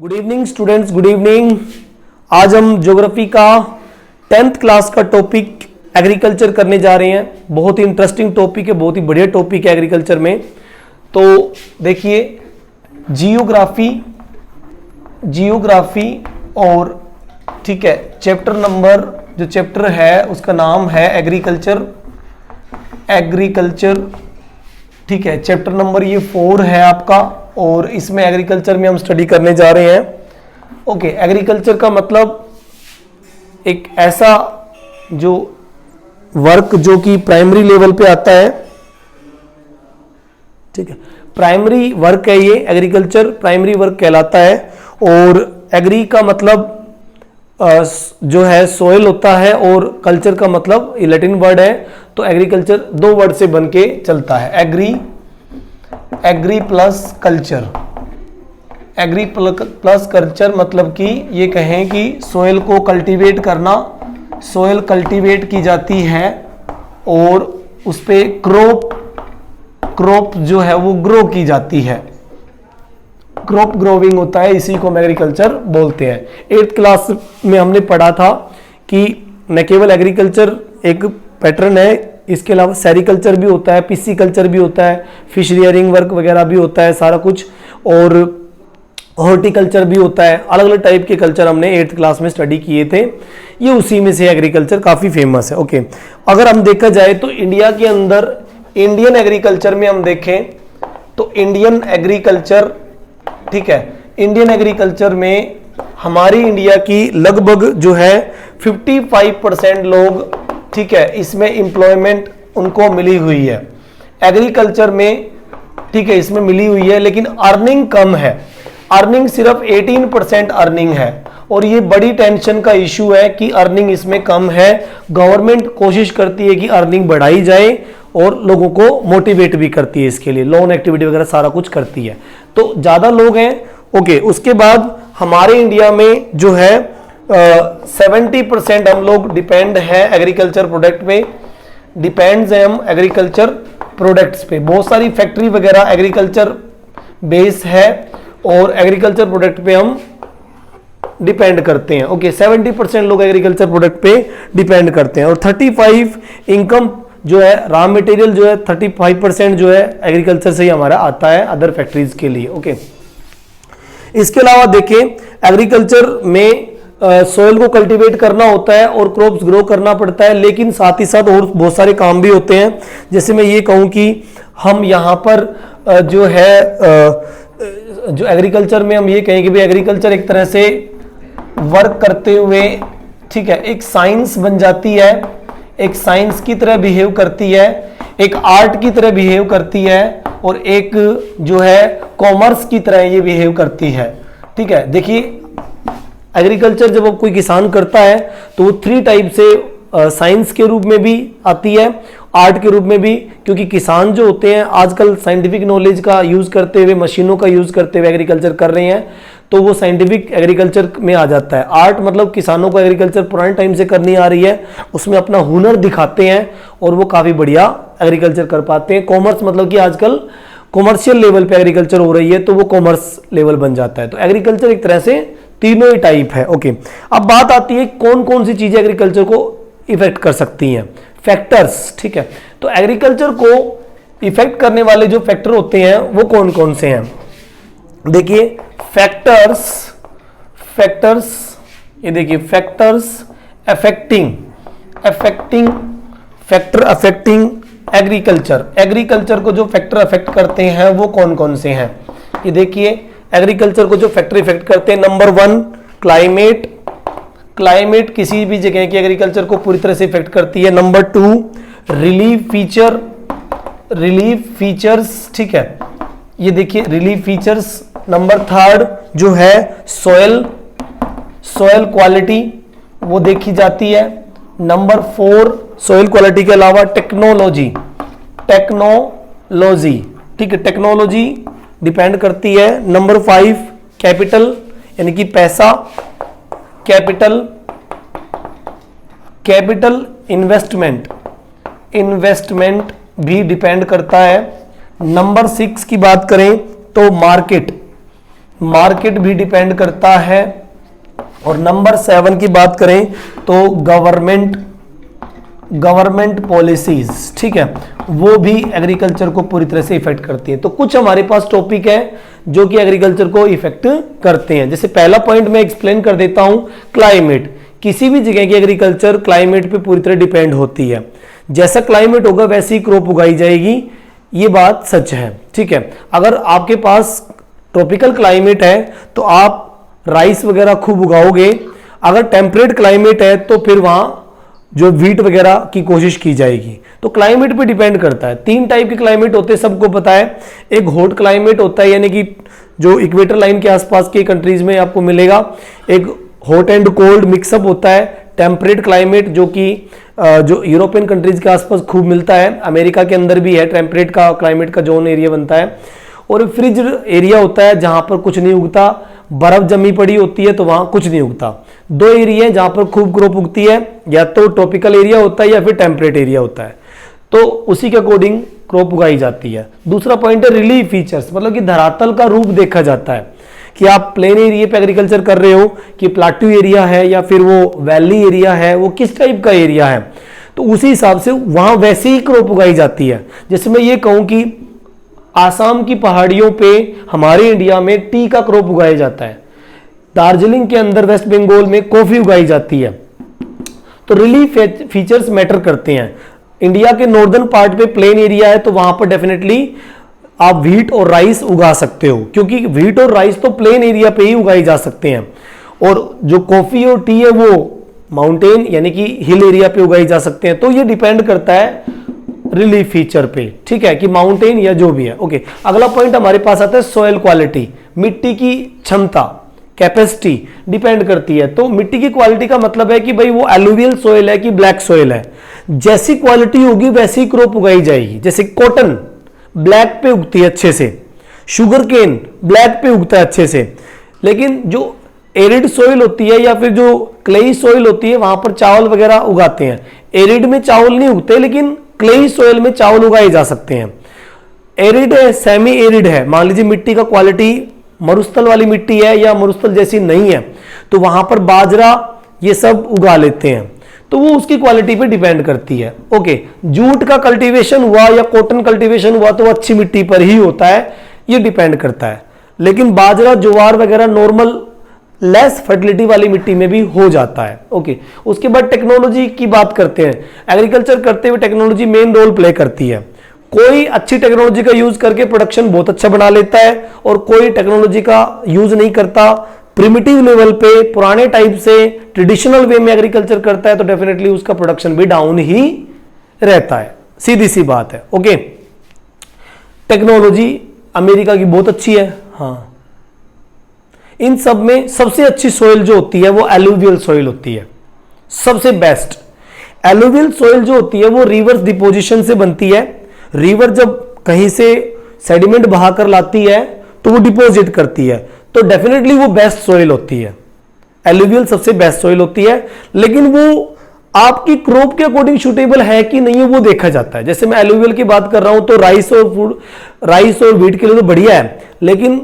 Good evening students, good evening. आज हम geography का 10th क्लास का टॉपिक एग्रीकल्चर करने जा रहे हैं। बहुत ही इंटरेस्टिंग टॉपिक है, बहुत ही बढ़िया टॉपिक है एग्रीकल्चर में। तो देखिए जियोग्राफी और ठीक है, चैप्टर नंबर जो चैप्टर है उसका नाम है एग्रीकल्चर। ठीक है, चैप्टर नंबर ये 4 है आपका और इसमें एग्रीकल्चर में हम स्टडी करने जा रहे हैं। ओके, एग्रीकल्चर का मतलब एक ऐसा जो वर्क जो कि प्राइमरी लेवल पे आता है। ठीक है, प्राइमरी वर्क है ये, एग्रीकल्चर प्राइमरी वर्क कहलाता है। और एग्री का मतलब जो है सोइल होता है और कल्चर का मतलब लैटिन वर्ड है। तो एग्रीकल्चर 2 वर्ड से बन के चलता है, agri plus culture. Agri plus culture मतलब कि ये कहें कि सोइल को कल्टीवेट करना, सोइल कल्टीवेट की जाती है और उस पे क्रॉप जो है वो ग्रो की जाती है। क्रॉप ग्रोविंग होता है, इसी को हम एग्रीकल्चर बोलते हैं। 8th क्लास में हमने पढ़ा था कि न केवल एग्रीकल्चर एक पैटर्न है, इसके अलावा सेरिकल्चर भी होता है, पीसी कल्चर भी होता है, फिश रियरिंग वर्क वगैरह भी होता है सारा कुछ, और हॉर्टिकल्चर भी होता है। अलग अलग टाइप के कल्चर हमने 8th क्लास में स्टडी किए थे, ये उसी में से एग्रीकल्चर काफ़ी फेमस है। ओके, अगर हम देखा जाए तो इंडिया के अंदर इंडियन एग्रीकल्चर में हम देखें तो इंडियन एग्रीकल्चर, ठीक है, इंडियन एग्रीकल्चर में हमारी इंडिया की लगभग जो है 55% लोग, ठीक है, इसमें एम्प्लॉयमेंट उनको मिली हुई है एग्रीकल्चर में। ठीक है, इसमें मिली हुई है, लेकिन अर्निंग कम है। अर्निंग सिर्फ 18% अर्निंग है और ये बड़ी टेंशन का इशू है कि अर्निंग इसमें कम है। गवर्नमेंट कोशिश करती है कि अर्निंग बढ़ाई जाए और लोगों को मोटिवेट भी करती है, इसके लिए लोन एक्टिविटी वगैरह सारा कुछ करती है, तो ज़्यादा लोग हैं। ओके, उसके बाद हमारे इंडिया में जो है 70% हम लोग डिपेंड है एग्रीकल्चर प्रोडक्ट पे, डिपेंड्स है हम एग्रीकल्चर प्रोडक्ट्स पे। बहुत सारी फैक्ट्री वगैरह एग्रीकल्चर बेस है और एग्रीकल्चर प्रोडक्ट पे हम डिपेंड करते हैं। ओके, 70% लोग एग्रीकल्चर प्रोडक्ट पे डिपेंड करते हैं और 35 इनकम जो है, रॉ मटेरियल जो है 35% जो है एग्रीकल्चर से ही हमारा आता है अदर फैक्ट्रीज के लिए। ओके, इसके अलावा देखें एग्रीकल्चर में सोइल को कल्टीवेट करना होता है और क्रॉप्स ग्रो करना पड़ता है, लेकिन साथ ही साथ और बहुत सारे काम भी होते हैं। जैसे मैं ये कहूँ कि हम यहाँ पर जो है जो एग्रीकल्चर में हम ये कहें कि भाई एग्रीकल्चर एक तरह से वर्क करते हुए, ठीक है, एक साइंस बन जाती है, एक साइंस की तरह बिहेव करती है, एक आर्ट की तरह बिहेव करती है और एक जो है कॉमर्स की तरह ये बिहेव करती है। ठीक है, देखिए एग्रीकल्चर जब अब कोई किसान करता है तो वो 3 टाइप से साइंस के रूप में भी आती है, आर्ट के रूप में भी, क्योंकि किसान जो होते हैं आजकल साइंटिफिक नॉलेज का यूज करते हुए, मशीनों का यूज करते हुए एग्रीकल्चर कर रहे हैं, तो वो साइंटिफिक एग्रीकल्चर में आ जाता है। आर्ट मतलब किसानों को एग्रीकल्चर पुराने टाइम से करनी आ रही है, उसमें अपना हुनर दिखाते हैं और वो काफ़ी बढ़िया एग्रीकल्चर कर पाते हैं। कॉमर्स मतलब कि आजकल कॉमर्शियल लेवल पे एग्रीकल्चर हो रही है तो वो कॉमर्स लेवल बन जाता है। तो एग्रीकल्चर एक तरह से तीनों ही टाइप है। ओके, अब बात आती है कौन कौन सी चीज़ें एग्रीकल्चर को इफेक्ट कर सकती हैं, फैक्टर्स। ठीक है, तो एग्रीकल्चर को इफेक्ट करने वाले जो फैक्टर होते हैं वो कौन कौन से हैं। देखिए फैक्टर्स, ये देखिए फैक्टर्स अफेक्टिंग एग्रीकल्चर। एग्रीकल्चर को जो फैक्टर अफेक्ट करते हैं वो कौन कौन से हैं, ये देखिए एग्रीकल्चर को जो फैक्टर इफेक्ट करते हैं, नंबर 1 क्लाइमेट किसी भी जगह की एग्रीकल्चर को पूरी तरह से इफेक्ट करती है। नंबर 2 रिलीफ फीचर्स, ठीक है, ये देखिए रिलीफ फीचर्स। नंबर 3 जो है सॉइल क्वालिटी वो देखी जाती है। नंबर 4 सॉइल क्वालिटी के अलावा टेक्नोलॉजी, ठीक है, टेक्नोलॉजी डिपेंड करती है। नंबर 5 कैपिटल यानी कि पैसा, कैपिटल इन्वेस्टमेंट भी डिपेंड करता है। नंबर 6 की बात करें तो मार्केट भी डिपेंड करता है, और नंबर 7 की बात करें तो गवर्नमेंट पॉलिसीज, ठीक है, वो भी एग्रीकल्चर को पूरी तरह से इफेक्ट करती है। तो कुछ हमारे पास टॉपिक है जो कि एग्रीकल्चर को इफेक्ट करते हैं। जैसे पहला पॉइंट मैं एक्सप्लेन कर देता हूं, क्लाइमेट। किसी भी जगह की एग्रीकल्चर क्लाइमेट पे पूरी तरह डिपेंड होती है। जैसा क्लाइमेट होगा वैसी क्रॉप उगाई जाएगी, ये बात सच है, ठीक है। अगर आपके पास ट्रॉपिकल क्लाइमेट है तो आप राइस वगैरह खूब उगाओगे। अगर टेम्परेट क्लाइमेट है तो फिर वहां जो व्हीट वगैरह की कोशिश की जाएगी। तो क्लाइमेट पे डिपेंड करता है। 3 टाइप के क्लाइमेट होते हैं, सबको पता है। एक हॉट क्लाइमेट होता है, यानी कि जो इक्वेटर लाइन के आसपास के कंट्रीज में आपको मिलेगा। एक हॉट एंड कोल्ड मिक्सअप होता है। टेम्परेट क्लाइमेट जो कि जो यूरोपियन कंट्रीज के आसपास खूब मिलता है, अमेरिका के अंदर भी है, टेम्परेट का क्लाइमेट का जोन एरिया बनता है। और फ्रिज एरिया होता है जहां पर कुछ नहीं उगता, बर्फ जमी पड़ी होती है तो वहां कुछ नहीं उगता। 2 एरिया है जहां पर खूब क्रॉप उगती है, या तो ट्रॉपिकल एरिया होता है या फिर टेम्परेट एरिया होता है। तो उसी के अकॉर्डिंग क्रॉप उगाई जाती है। दूसरा पॉइंट है रिलीफ फीचर्स, मतलब कि धरातल का रूप देखा जाता है कि आप प्लेन एरिया पे एग्रीकल्चर कर रहे हो कि प्लाटू एरिया है या फिर वो वैली एरिया है, वो किस टाइप का एरिया है, तो उसी हिसाब से वहां वैसे ही क्रॉप उगाई जाती है। जैसे मैं ये कहूं कि आसाम की पहाड़ियों पे हमारे इंडिया में टी का क्रॉप उगाया जाता है, दार्जिलिंग के अंदर वेस्ट बंगाल में कॉफी उगाई जाती है। तो रिलीफ फीचर्स मैटर करते हैं। इंडिया के नॉर्दर्न पार्ट पे प्लेन एरिया है तो वहां पर डेफिनेटली आप व्हीट और राइस उगा सकते हो, क्योंकि व्हीट और राइस तो प्लेन एरिया पे ही उगाई जा सकते हैं। और जो कॉफी और टी है वो माउंटेन यानी कि हिल एरिया पे उगाई जा सकते हैं। तो ये डिपेंड करता है रिलीफ फीचर पे, ठीक है, कि माउंटेन या जो भी है। ओके, अगला पॉइंट हमारे पास आता है सॉइल क्वालिटी। मिट्टी की क्षमता, कैपेसिटी डिपेंड करती है। तो मिट्टी की क्वालिटी का मतलब है कि भाई वो एलुवियल सॉइल है कि ब्लैक सॉइल है। जैसी क्वालिटी होगी वैसी क्रॉप उगाई जाएगी। जैसे कॉटन ब्लैक पे उगती है अच्छे से, शुगर केन ब्लैक पे उगता है अच्छे से, लेकिन जो एरिड सॉइल होती है या फिर जो क्लेई सॉइल होती है वहां पर चावल वगैरह उगाते हैं। एरिड में चावल नहीं उगते, लेकिन क्लेई सॉइल में चावल उगाए जा सकते हैं। एरिड है, सेमी एरिड है, मान लीजिए मिट्टी का क्वालिटी मरुस्थल वाली मिट्टी है या मरुस्थल जैसी नहीं है, तो वहां पर बाजरा ये सब उगा लेते हैं। तो वो उसकी क्वालिटी पे डिपेंड करती है। ओके, जूट का कल्टीवेशन हुआ या कॉटन कल्टीवेशन हुआ तो अच्छी मिट्टी पर ही होता है, ये डिपेंड करता है। लेकिन बाजरा ज्वार वगैरह नॉर्मल लेस फर्टिलिटी वाली मिट्टी में भी हो जाता है। ओके, उसके बाद टेक्नोलॉजी की बात करते हैं। एग्रीकल्चर करते हुए टेक्नोलॉजी मेन रोल प्ले करती है। कोई अच्छी टेक्नोलॉजी का यूज करके प्रोडक्शन बहुत अच्छा बना लेता है, और कोई टेक्नोलॉजी का यूज नहीं करता, प्रिमिटिव लेवल पे पुराने टाइप से ट्रेडिशनल वे में एग्रीकल्चर करता है, तो डेफिनेटली उसका प्रोडक्शन भी डाउन ही रहता है। सीधी सी बात है। ओके, टेक्नोलॉजी अमेरिका की बहुत अच्छी है। हाँ, इन सब में सबसे अच्छी सॉइल जो होती है वो एलुवियल सॉइल होती है, सबसे बेस्ट। एलुवियल सॉइल जो होती है वो रिवर्स डिपोजिशन से बनती है। रिवर जब कहीं से सेडिमेंट बहाकर लाती है तो वो डिपोजिट करती है, तो डेफिनेटली वो बेस्ट सॉइल होती है। एलुवियल सबसे बेस्ट सॉइल होती है, लेकिन वो आपकी क्रॉप के अकॉर्डिंग सुटेबल है कि नहीं है वो देखा जाता है। जैसे मैं एलुवियल की बात कर रहा हूं तो राइस और व्हीट के लिए तो बढ़िया है, लेकिन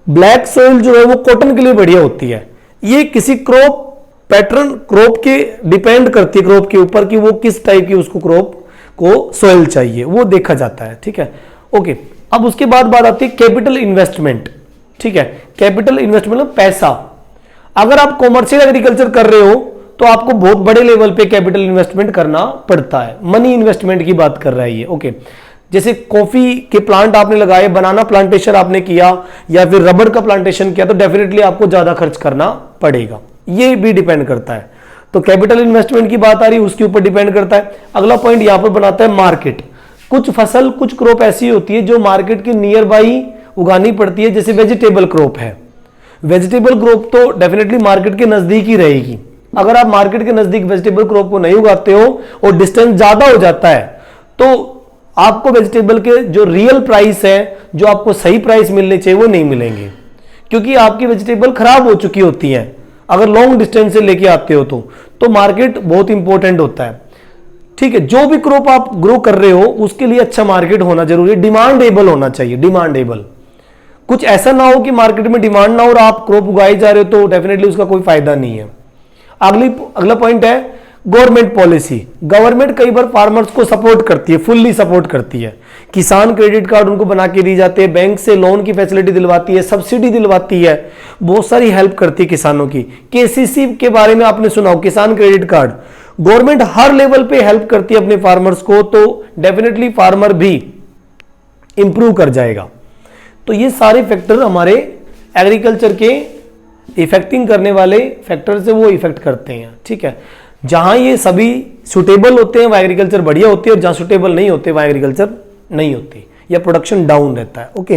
ब्लैक सॉइल जो है वो कॉटन के लिए बढ़िया होती है। ये किसी क्रॉप पैटर्न, क्रॉप के डिपेंड करती है, क्रॉप के ऊपर कि वो किस टाइप की उसको क्रॉप को सॉइल चाहिए, वो देखा जाता है। ठीक है, ओके। अब उसके बाद बात आती है कैपिटल इन्वेस्टमेंट। ठीक है, कैपिटल इन्वेस्टमेंट मतलब पैसा। अगर आप कॉमर्शियल एग्रीकल्चर कर रहे हो तो आपको बहुत बड़े लेवल पे कैपिटल इन्वेस्टमेंट करना पड़ता है। मनी इन्वेस्टमेंट की बात कर रहा है ये। ओके, जैसे कॉफी के प्लांट आपने लगाए, बनाना प्लांटेशन आपने किया या फिर रबर का प्लांटेशन किया, तो डेफिनेटली आपको ज्यादा खर्च करना पड़ेगा। ये भी डिपेंड करता है। तो कैपिटल इन्वेस्टमेंट की बात आ रही है, उसके ऊपर डिपेंड करता है। अगला पॉइंट यहां पर बनाता है मार्केट। कुछ फसल, कुछ क्रॉप ऐसी होती है जो मार्केट के नियर बाई उगानी पड़ती है। जैसे वेजिटेबल क्रॉप है, वेजिटेबल क्रॉप तो डेफिनेटली मार्केट के नजदीक ही रहेगी। अगर आप मार्केट के नजदीक वेजिटेबल क्रॉप को नहीं उगाते हो और डिस्टेंस ज्यादा हो जाता है, तो आपको वेजिटेबल के जो रियल प्राइस है, जो आपको सही प्राइस मिलने चाहिए, वो नहीं मिलेंगे, क्योंकि आपकी वेजिटेबल खराब हो चुकी होती है अगर लॉन्ग डिस्टेंस से लेके आते हो तो मार्केट बहुत इंपॉर्टेंट होता है। ठीक है, जो भी क्रॉप आप ग्रो कर रहे हो उसके लिए अच्छा मार्केट होना जरूरी है, डिमांडेबल होना चाहिए। डिमांडेबल कुछ ऐसा ना हो कि मार्केट में डिमांड ना हो और आप क्रॉप उगाए जा रहे हो, तो डेफिनेटली उसका कोई फायदा नहीं है। अगला पॉइंट है गवर्नमेंट पॉलिसी। गवर्नमेंट कई बार फार्मर्स को सपोर्ट करती है, फुल्ली सपोर्ट करती है। किसान क्रेडिट कार्ड उनको बना के दी जाते हैं, बैंक से लोन की फैसिलिटी दिलवाती है, सब्सिडी दिलवाती है, बहुत सारी हेल्प करती है किसानों की। केसीसी के बारे में आपने सुना हो, किसान क्रेडिट कार्ड। गवर्नमेंट हर लेवल पे हेल्प करती है अपने फार्मर्स को, तो डेफिनेटली फार्मर भी इंप्रूव कर जाएगा। तो ये सारे फैक्टर हमारे एग्रीकल्चर के इफेक्टिंग करने वाले फैक्टर से वो इफेक्ट करते हैं, ठीक है। जहां ये सभी सुटेबल होते हैं वह एग्रीकल्चर बढ़िया होती है, और जहां सुटेबल नहीं होते वह एग्रीकल्चर नहीं होती, या प्रोडक्शन डाउन रहता है। ओके,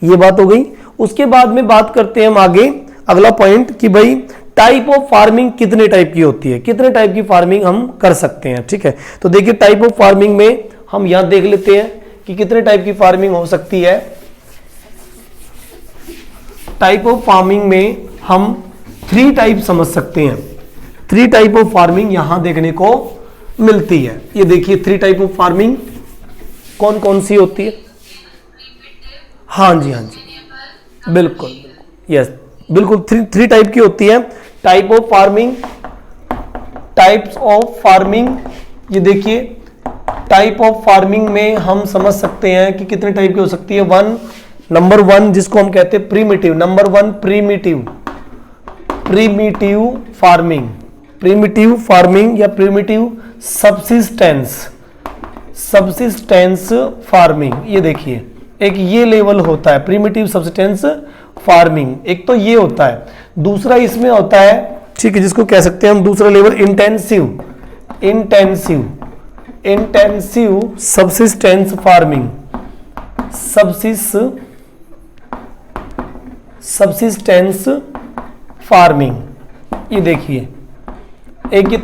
ये बात हो गई। उसके बाद में बात करते हैं हम आगे, अगला पॉइंट कि भाई टाइप ऑफ फार्मिंग कितने टाइप की होती है, कितने टाइप की फार्मिंग हम कर सकते हैं, ठीक है। तो देखिए टाइप ऑफ फार्मिंग में हम यहां देख लेते हैं कि कितने टाइप की फार्मिंग हो सकती है। टाइप ऑफ फार्मिंग में हम 3 टाइप समझ सकते हैं। 3 टाइप ऑफ फार्मिंग यहां देखने को मिलती है। ये देखिए 3 टाइप ऑफ फार्मिंग कौन कौन सी होती है। हाँ जी, हाँ जी, बिल्कुल, यस, बिल्कुल 3 टाइप की होती है। Type of farming, types of farming, ये देखिए टाइप ऑफ फार्मिंग में हम समझ सकते हैं कि कितने टाइप की हो सकती है। नंबर 1 जिसको हम कहते हैं primitive. Number 1 primitive farming, primitive farming या प्रीमिटिव सब्सिस्टेंस फार्मिंग। ये देखिए एक ये लेवल होता है प्रीमिटिव सब्सिस्टेंस फार्मिंग, एक तो ये होता है। दूसरा इसमें होता है, ठीक है, जिसको कह सकते हैं हम दूसरा level intensive subsistence farming, subsistence farming. ये देखिए एक ये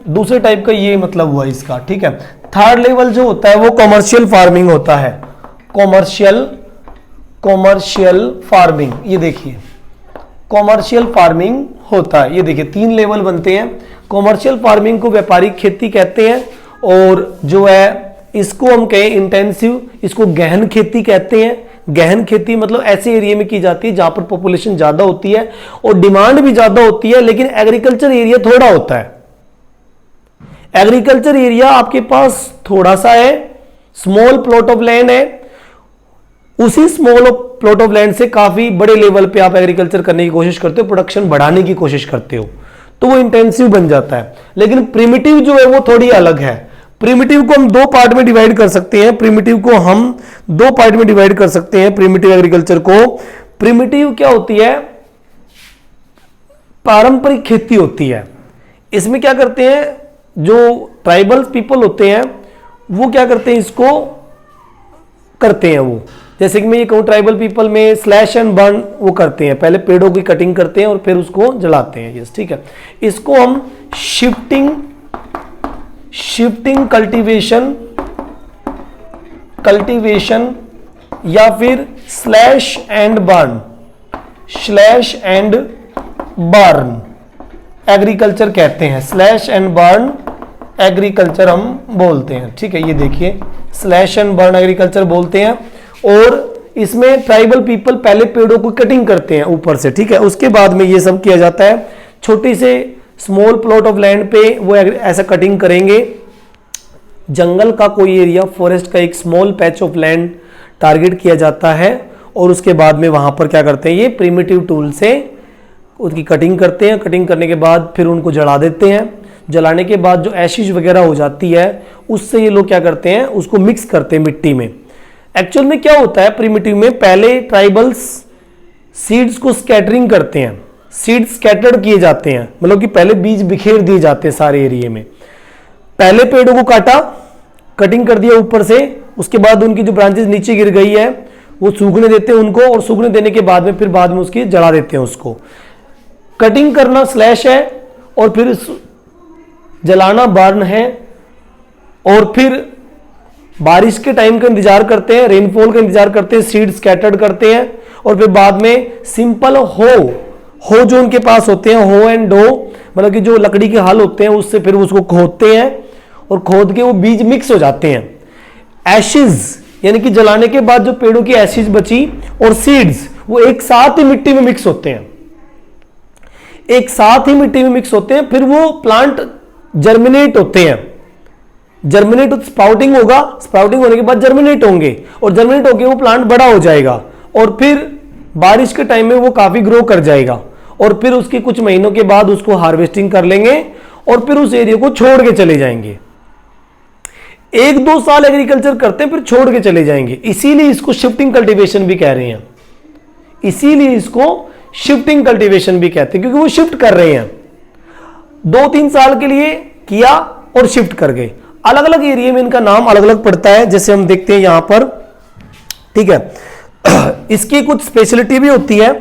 दूसरे टाइप का ये मतलब हुआ इसका, ठीक है। थर्ड लेवल जो होता है वो कमर्शियल फार्मिंग होता है, कॉमर्शियल फार्मिंग। ये देखिए कॉमर्शियल फार्मिंग होता है। ये देखिए 3 लेवल बनते हैं। कॉमर्शियल फार्मिंग को व्यापारिक खेती कहते हैं, और जो है इसको हम कहें इंटेंसिव, इसको गहन खेती कहते हैं। गहन खेती मतलब ऐसे एरिया में की जाती है जहां पर पॉपुलेशन ज्यादा होती है और डिमांड भी ज्यादा होती है, लेकिन एग्रीकल्चर एरिया थोड़ा होता है। एग्रीकल्चर एरिया आपके पास थोड़ा सा है, स्मॉल प्लॉट ऑफ लैंड है, उसी स्मॉल प्लॉट ऑफ लैंड से काफी बड़े लेवल पे आप एग्रीकल्चर करने की कोशिश करते हो, प्रोडक्शन बढ़ाने की कोशिश करते हो, तो वो इंटेंसिव बन जाता है। लेकिन प्रिमिटिव जो है वो थोड़ी अलग है। प्रिमिटिव को हम 2 पार्ट में डिवाइड कर सकते हैं। प्रिमिटिव एग्रीकल्चर को। प्रिमिटिव क्या होती है? पारंपरिक खेती होती है। इसमें क्या करते हैं, जो ट्राइबल पीपल होते हैं वो क्या करते हैं, इसको करते हैं वो, जैसे कि मैं ये कहूँ ट्राइबल पीपल में स्लैश एंड बर्न वो करते हैं, पहले पेड़ों की कटिंग करते हैं और फिर उसको जलाते हैं। यस, ठीक है। इसको हम शिफ्टिंग कल्टीवेशन या फिर स्लैश एंड बर्न एग्रीकल्चर कहते हैं। स्लैश एंड बर्न एग्रीकल्चर हम बोलते हैं, ठीक है। ये देखिए स्लैश एंड बर्न एग्रीकल्चर बोलते हैं, और इसमें ट्राइबल पीपल पहले पेड़ों को कटिंग करते हैं ऊपर से, ठीक है। उसके बाद में ये सब किया जाता है। छोटी से स्मॉल प्लॉट ऑफ लैंड पे वो ऐसा कटिंग करेंगे। जंगल का कोई एरिया, फॉरेस्ट का एक small patch of land target किया जाता है, और उसके बाद में वहां पर क्या करते हैं, ये प्रिमिटिव टूल से उसकी कटिंग करते हैं। कटिंग करने के बाद फिर उनको जला देते हैं। जलाने के बाद जो एशिश वगैरह हो जाती है उससे ये लोग क्या करते हैं, उसको मिक्स करते हैं मिट्टी में। एक्चुअल में क्या होता है प्रिमिटिव में, पहले ट्राइबल्स सीड्स को स्कैटरिंग करते हैं, सीड्स स्कैटर्ड किए जाते हैं, मतलब कि पहले बीज बिखेर दिए जाते हैं सारे एरिया में। पहले पेड़ों को काटा, कटिंग कर दिया ऊपर से, उसके बाद उनकी जो ब्रांचेस नीचे गिर गई है वो सूखने देते हैं उनको, और सूखने देने के बाद में फिर बाद में उसकी जला देते हैं उसको। कटिंग करना स्लैश है, और फिर जलाना बर्न है, और फिर बारिश के टाइम का इंतजार करते हैं, रेनफॉल का इंतजार करते हैं, सीड स्कैटर्ड करते हैं, और फिर बाद में सिंपल हो जो उनके पास होते हैं, हो एंड डो, मतलब कि जो लकड़ी के हल होते हैं उससे फिर उसको खोदते हैं, और खोद के वो बीज मिक्स हो जाते हैं। एशिज यानी कि जलाने के बाद जो पेड़ों की एशिज बची और सीड्स, वो एक साथ ही मिट्टी में मिक्स होते हैं, एक साथ ही मिट्टी में मिक्स होते हैं, फिर वो प्लांट जर्मिनेट होते हैं, जर्मिनेट स्प्राउटिंग होगा, स्प्राउटिंग होने के बाद जर्मिनेट होंगे और जर्मिनेट होकर वो प्लांट बड़ा हो जाएगा और फिर बारिश के टाइम में वो काफी ग्रो कर जाएगा और फिर उसके कुछ महीनों के बाद उसको हार्वेस्टिंग कर लेंगे और फिर उस एरिया को छोड़ के चले जाएंगे। 1-2 साल एग्रीकल्चर करते हैं फिर छोड़ के चले जाएंगे, इसीलिए इसको शिफ्टिंग कल्टीवेशन भी कह रहे हैं, इसीलिए इसको शिफ्टिंग कल्टीवेशन भी कहते हैं, क्योंकि वो शिफ्ट कर रहे हैं। 2-3 साल के लिए किया और शिफ्ट कर गए। अलग अलग एरिया में इनका नाम अलग अलग पड़ता है, जैसे हम देखते हैं यहां पर, ठीक है। इसकी कुछ स्पेशलिटी भी होती है,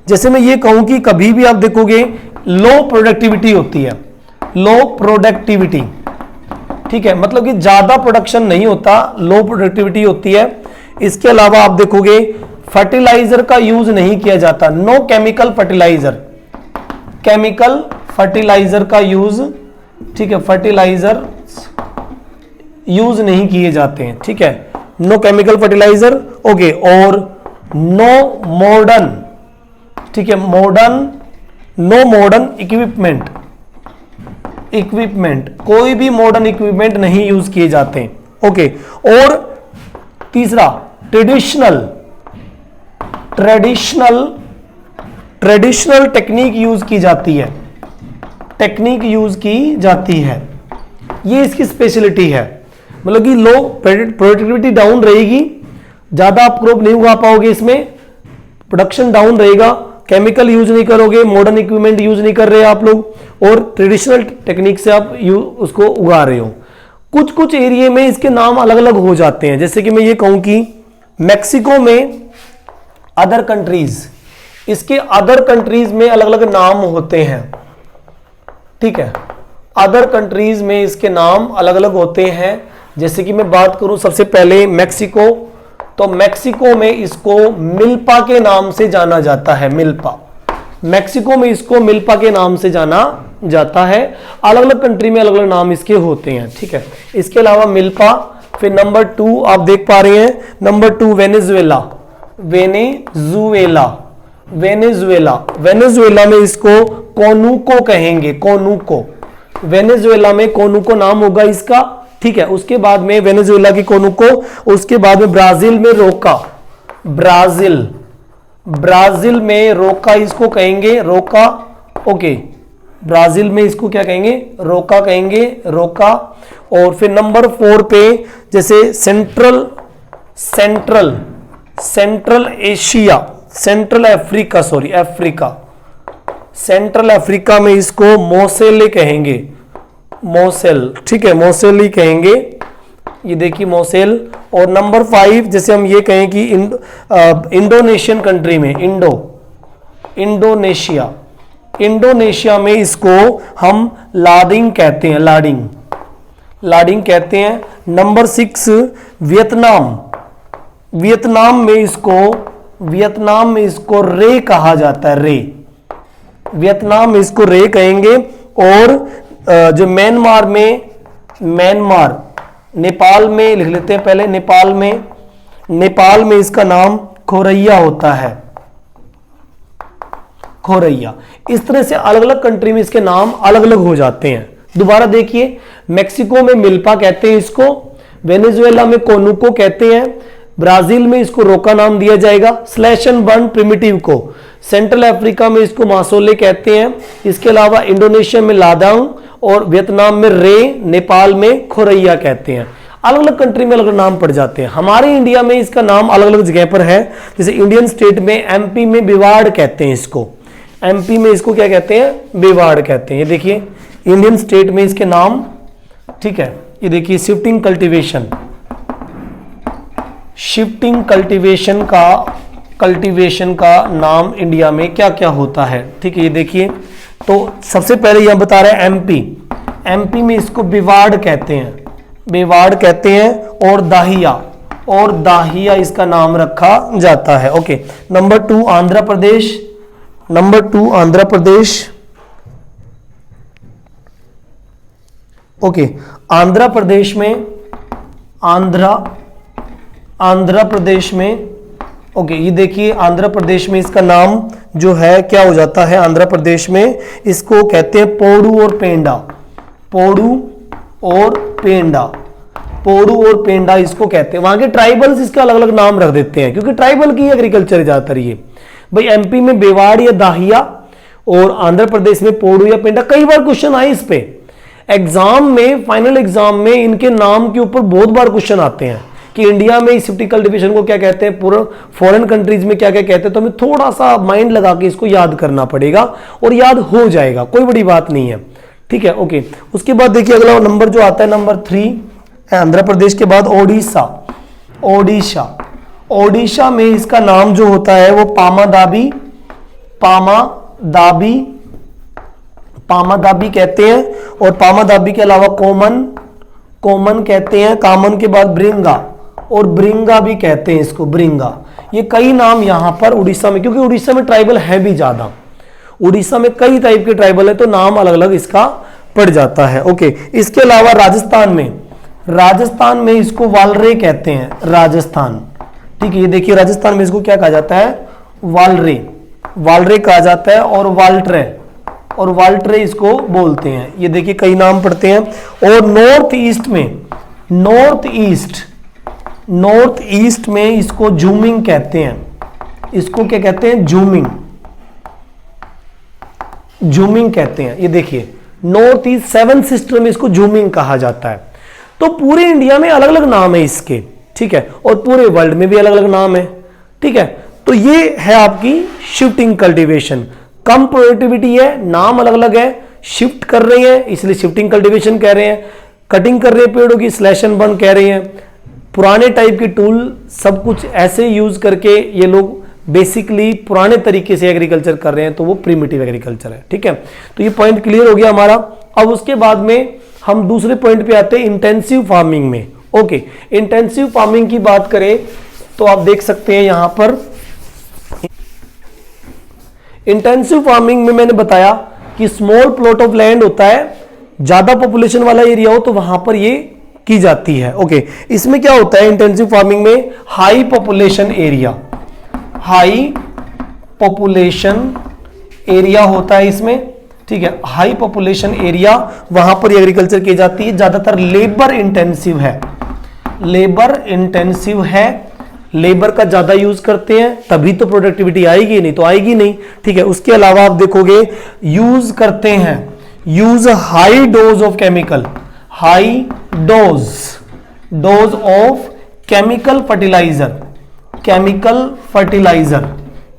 जैसे मैं ये कहूं कि कभी भी आप देखोगे लो प्रोडक्टिविटी होती है, लो प्रोडक्टिविटी, ठीक है, मतलब कि ज्यादा प्रोडक्शन नहीं होता, लो प्रोडक्टिविटी होती है। इसके अलावा आप देखोगे फर्टिलाइजर का यूज नहीं किया जाता, no chemical fertiliser, chemical fertiliser का यूज, ठीक है, फर्टिलाइजर यूज नहीं किए जाते हैं, ठीक है, नो केमिकल फर्टिलाइजर, ओके। और नो मॉडर्न, ठीक है, modern, know modern equipment, equipment, कोई भी मॉडर्न इक्विपमेंट नहीं यूज किए जाते हैं, ओके। और तीसरा traditional, traditional, traditional technique use की जाती है, टेक्निक यूज की जाती है, ये इसकी स्पेशलिटी है। मतलब कि लो प्रोडक्टिविटी डाउन रहेगी, ज्यादा आप क्रॉप नहीं उगा पाओगे, इसमें प्रोडक्शन डाउन रहेगा, केमिकल यूज नहीं करोगे, मॉडर्न इक्विपमेंट यूज नहीं कर रहे आप लोग, और ट्रेडिशनल टेक्निक से आप उसको उगा रहे हो। कुछ कुछ एरिया में इसके नाम अलग अलग हो जाते हैं, जैसे कि मैं ये कहूं कि मैक्सिको में अदर कंट्रीज, इसके अदर कंट्रीज में अलग अलग नाम होते हैं, ठीक है, अदर कंट्रीज में इसके नाम अलग अलग होते हैं। जैसे कि मैं बात करूं सबसे पहले मैक्सिको, तो मैक्सिको में इसको मिल्पा के नाम से जाना जाता है, मिल्पा, मैक्सिको में इसको मिल्पा के नाम से जाना जाता है। अलग अलग कंट्री में अलग अलग नाम इसके होते हैं, ठीक है। इसके अलावा मिल्पा, फिर नंबर 2 आप देख पा रहे हैं, number 2 Venezuela, Venezuela, Venezuela, Venezuela में इसको कोनुको कहेंगे, कोनुको, वेनेजुएला में कोनुको नाम होगा इसका, ठीक है। उसके बाद में वेनेजुएला की कोनुको, उसके बाद में ब्राजील में रोका, ब्राजील, ब्राजील में रोका इसको कहेंगे, रोका, ओके, ब्राजील में इसको क्या कहेंगे, रोका कहेंगे, रोका। और फिर नंबर 4 पे जैसे central, central, central Asia, central Africa, sorry Africa, central Africa में इसको मोसेले कहेंगे, मोसेल, ठीक है, मोसेल ही कहेंगे, ये देखिए मोसेल। और नंबर 5 जैसे हम ये कहें कि इंडोनेशियन कंट्री में, इंडोनेशिया, इंडोनेशिया में इसको हम लाडिंग कहते हैं, लाडिंग, लाडिंग कहते हैं। नंबर 6 वियतनाम, वियतनाम में इसको, वियतनाम में इसको रे कहा जाता है, रे, वियतनाम में इसको रे कहेंगे। और जो म्यांमार में, म्यांमार, नेपाल में लिख लेते हैं पहले, नेपाल में, नेपाल में इसका नाम खोरैया होता है, खोरैया। इस तरह से अलग अलग कंट्री में इसके नाम अलग अलग हो जाते हैं। दोबारा देखिए, मैक्सिको में मिल्पा कहते हैं इसको, वेनेजुएला में कोनुको कहते हैं, ब्राजील में इसको रोका नाम दिया जाएगा, स्लैश एंड बर्न प्रिमिटिव को, सेंट्रल अफ्रीका में इसको मासोले कहते हैं, इसके अलावा इंडोनेशिया में लादांग और वियतनाम में रे, नेपाल में खोरैया कहते हैं। अलग अलग कंट्री में अलग अलग नाम पड़ जाते हैं। हमारे इंडिया में इसका नाम अलग अलग जगह पर है, जैसे इंडियन स्टेट में एमपी में बिवाड़ कहते हैं इसको, एमपी में इसको क्या कहते हैं, बिवाड़ कहते हैं। ये देखिए इंडियन स्टेट में इसके नाम, ठीक है, ये देखिए शिफ्टिंग कल्टीवेशन, शिफ्टिंग कल्टीवेशन का, कल्टीवेशन का नाम इंडिया में क्या क्या होता है, ठीक है। ये देखिए, तो सबसे पहले यह बता रहे हैं एमपी, एमपी में इसको बिवाड़ कहते हैं, बिवाड़ कहते हैं। और दाहिया, और दाहिया इसका नाम रखा जाता है, okay. Number 2 Andhra Pradesh, number 2 Andhra Pradesh, okay. Andhra Pradesh में, आंध्र प्रदेश में ओके, ये देखिए आंध्र प्रदेश में इसका नाम जो है क्या हो जाता है, आंध्र प्रदेश में इसको कहते हैं पोडू और पेंडा, पोडू और पेंडा, पोडू और पेंडा इसको कहते हैं। वहां के ट्राइबल्स इसका अलग अलग नाम रख देते हैं क्योंकि ट्राइबल की एग्रीकल्चर ज्यादातर ये। भाई एमपी में बेवाड़ या दाहिया और आंध्र प्रदेश में पोडू या पेंडा, कई बार क्वेश्चन आए इस पे एग्जाम में, फाइनल एग्जाम में इनके नाम के ऊपर बहुत बार क्वेश्चन आते हैं कि इंडिया में इस शिफ्टिंग कल्टीवेशन को क्या कहते हैं, पूरा फॉरेन कंट्रीज में क्या क्या कहते हैं। तो हमें थोड़ा सा माइंड लगा के इसको याद करना पड़ेगा और याद हो जाएगा, कोई बड़ी बात नहीं है, ठीक है। ओके, उसके बाद देखिए अगला नंबर जो आता है नंबर 3 आंध्र प्रदेश के बाद ओडिशा, ओडिशा, ओडिशा में इसका नाम जो होता है वो पामादाबी, पामादाबी, पामादाबी कहते हैं। और पामादाबी के अलावा कोमन, कोमन कहते हैं, कामन के बाद ब्रिंगा और ब्रिंगा भी कहते हैं इसको, ब्रिंगा। ये कई नाम यहां पर उड़ीसा में, क्योंकि उड़ीसा में ट्राइबल है भी ज्यादा, उड़ीसा में कई टाइप के ट्राइबल है तो नाम अलग अलग इसका पड़ जाता है। ओके, इसके अलावा राजस्थान में, राजस्थान में इसको वालरे कहते हैं, राजस्थान, ठीक है। ये देखिए राजस्थान में इसको क्या कहा जाता है, वालरे, वालरे कहा जाता है और वाल्ट्रे, और वाल्ट्रे इसको बोलते हैं। ये देखिए कई नाम पड़ते हैं। और नॉर्थ ईस्ट में, नॉर्थ ईस्ट, नॉर्थ ईस्ट में इसको जूमिंग कहते हैं, इसको क्या कहते हैं, जूमिंग, जूमिंग कहते हैं। ये देखिए नॉर्थ ईस्ट, सेवन सिस्टर में इसको जूमिंग कहा जाता है। तो पूरे इंडिया में अलग अलग नाम है इसके, ठीक है, और पूरे वर्ल्ड में भी अलग अलग नाम है, ठीक है। तो ये है आपकी शिफ्टिंग कल्टीवेशन। कम प्रोडक्टिविटी है, नाम अलग अलग है, शिफ्ट कर रहे हैं इसलिए शिफ्टिंग कल्टीवेशन कह रहे हैं, कटिंग कर रहे हैं पेड़ों की स्लैश एंड बर्न कह रहे हैं। पुराने टाइप के टूल सब कुछ ऐसे यूज करके ये लोग बेसिकली पुराने तरीके से एग्रीकल्चर कर रहे हैं, तो वो प्रिमिटिव एग्रीकल्चर है, ठीक है। तो ये पॉइंट क्लियर हो गया हमारा। अब उसके बाद में हम दूसरे पॉइंट पे आते हैं, इंटेंसिव फार्मिंग में। ओके, इंटेंसिव फार्मिंग की बात करें तो आप देख सकते हैं यहां पर इंटेंसिव फार्मिंग में मैंने बताया कि स्मॉल प्लॉट ऑफ लैंड होता है, ज्यादा पॉपुलेशन वाला एरिया हो तो वहां पर ये की जाती है। ओके, इसमें क्या होता है इंटेंसिव फार्मिंग में, high population area, high population area होता है इसमें, ठीक है, हाई पॉपुलेशन एरिया, वहां पर एग्रीकल्चर की जाती है। ज्यादातर लेबर इंटेंसिव है, लेबर इंटेंसिव है, लेबर का ज्यादा यूज करते हैं तभी तो प्रोडक्टिविटी आएगी, नहीं तो आएगी नहीं, ठीक है। उसके अलावा आप देखोगे यूज करते हैं, use high dose of chemical, high dose, dose of chemical fertiliser, chemical fertiliser.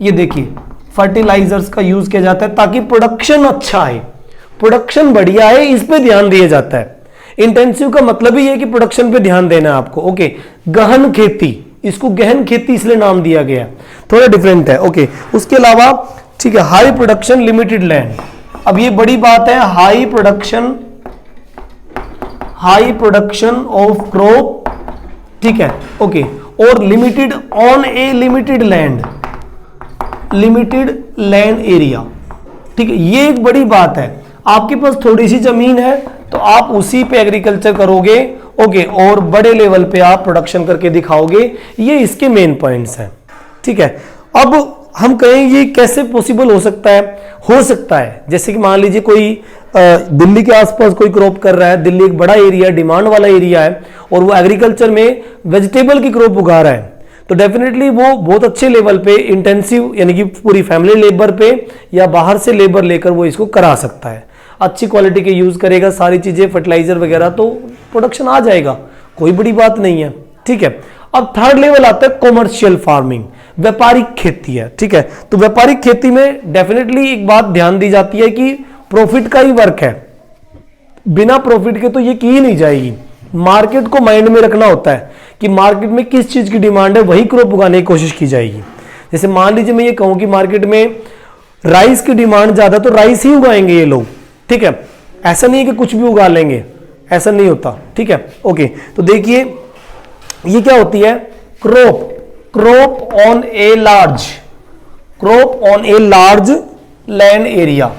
ये देखिए फर्टिलाइजर्स का यूज किया जाता है ताकि प्रोडक्शन अच्छा आए, प्रोडक्शन बढ़िया है, इस पे ध्यान दिया जाता है। इंटेंसिव का मतलब ही है कि प्रोडक्शन पे ध्यान देना है आपको। ओके, गहन खेती, इसको गहन खेती इसलिए नाम दिया गया, थोड़ा डिफरेंट है। ओके, उसके अलावा ठीक है, हाई प्रोडक्शन लिमिटेड लैंड। अब ये बड़ी बात है, high production, high production of crop, ठीक है। ओके, और limited on A limited land, limited land area, ठीक है। ये एक बड़ी बात है, आपके पास थोड़ी सी जमीन है तो आप उसी पे एग्रीकल्चर करोगे, ओके, और बड़े लेवल पे आप प्रोडक्शन करके दिखाओगे। ये इसके मेन पॉइंट्स हैं, ठीक है। अब हम कहें ये कैसे पॉसिबल हो सकता है, हो सकता है जैसे कि मान लीजिए कोई दिल्ली के आसपास कोई क्रॉप कर रहा है, दिल्ली एक बड़ा एरिया, डिमांड वाला एरिया है, और वो एग्रीकल्चर में वेजिटेबल की क्रॉप उगा रहा है, तो डेफिनेटली वो बहुत अच्छे लेवल पे इंटेंसिव यानी कि पूरी फैमिली लेबर पे या बाहर से लेबर लेकर वो इसको करा सकता है, अच्छी क्वालिटी के यूज करेगा, सारी चीजें फर्टिलाइजर वगैरह, तो प्रोडक्शन आ जाएगा, कोई बड़ी बात नहीं है, ठीक है। अब थर्ड लेवल आता है कॉमर्शियल फार्मिंग, व्यापारिक खेती है, ठीक है। तो व्यापारिक खेती में डेफिनेटली एक बात ध्यान दी जाती है कि प्रॉफिट का ही वर्क है, बिना प्रॉफिट के तो ये की ही नहीं जाएगी। मार्केट को माइंड में रखना होता है कि मार्केट में किस चीज की डिमांड है, वही क्रॉप उगाने की कोशिश की जाएगी। जैसे मान लीजिए मैं ये कहूं कि मार्केट में राइस की डिमांड ज्यादा, तो राइस ही उगाएंगे ये लोग, ठीक है। ऐसा नहीं है कि कुछ भी उगा लेंगे, ऐसा नहीं होता, ठीक है। ओके, तो देखिए ये क्या होती है, crop, crop on a large, crop on a large land area,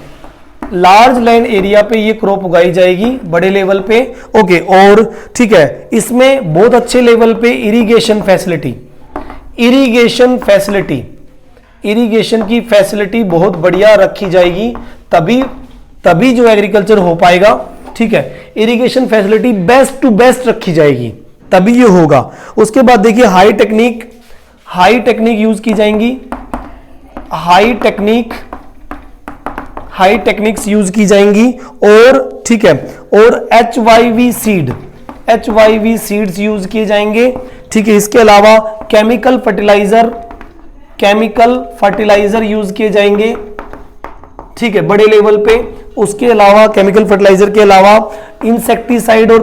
large land area पे ये क्रॉप उगाई जाएगी बड़े लेवल पे, ओके। और ठीक है, इसमें बहुत अच्छे लेवल पे irrigation facility, irrigation facility, irrigation की फैसिलिटी बहुत बढ़िया रखी जाएगी, तभी जो एग्रीकल्चर हो पाएगा। ठीक है, irrigation facility best to best रखी जाएगी, तभी ये होगा। उसके बाद देखिए हाई टेक्निक यूज की जाएंगी, हाई टेक्निक्स यूज की जाएंगी। और ठीक है, और HYV सीड्स यूज किए जाएंगे। ठीक है, इसके अलावा केमिकल फर्टिलाइजर यूज किए जाएंगे। ठीक है, बड़े लेवल पे। उसके अलावा केमिकल फर्टिलाइजर के अलावा इंसेक्टिसाइड और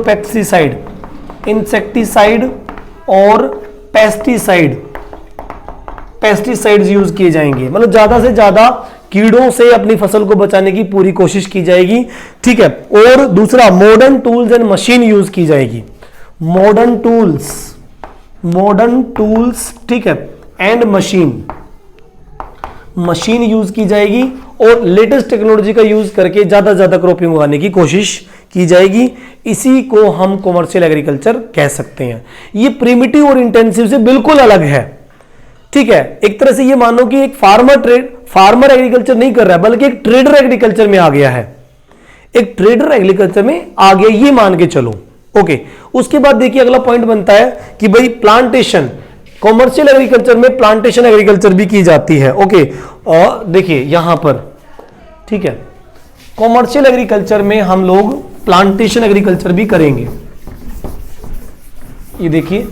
पेस्टिसाइड्स यूज किए जाएंगे। मतलब ज्यादा से ज्यादा कीड़ों से अपनी फसल को बचाने की पूरी कोशिश की जाएगी। ठीक है, और दूसरा modern tools and machine use की जाएगी, मॉडर्न टूल्स ठीक है, एंड मशीन यूज की जाएगी। और लेटेस्ट टेक्नोलॉजी का यूज करके ज्यादा से ज्यादा क्रॉपिंग उगाने की कोशिश की जाएगी। इसी को हम कॉमर्शियल एग्रीकल्चर कह सकते हैं। ये प्रिमिटिव और इंटेंसिव से बिल्कुल अलग है। ठीक है, एक तरह से ये मानो कि एक फार्मर एग्रीकल्चर नहीं कर रहा है, बल्कि एक ट्रेडर एग्रीकल्चर में आ गया है, एक ट्रेडर एग्रीकल्चर में आ गया, ये मान के चलो। ओके, उसके बाद देखिए अगला पॉइंट बनता है कि भाई प्लांटेशन, कॉमर्शियल एग्रीकल्चर में प्लांटेशन एग्रीकल्चर भी की जाती है। ओके, और देखिए यहां पर ठीक है, कॉमर्शियल एग्रीकल्चर में हम लोग प्लांटेशन एग्रीकल्चर भी करेंगे। ये देखिए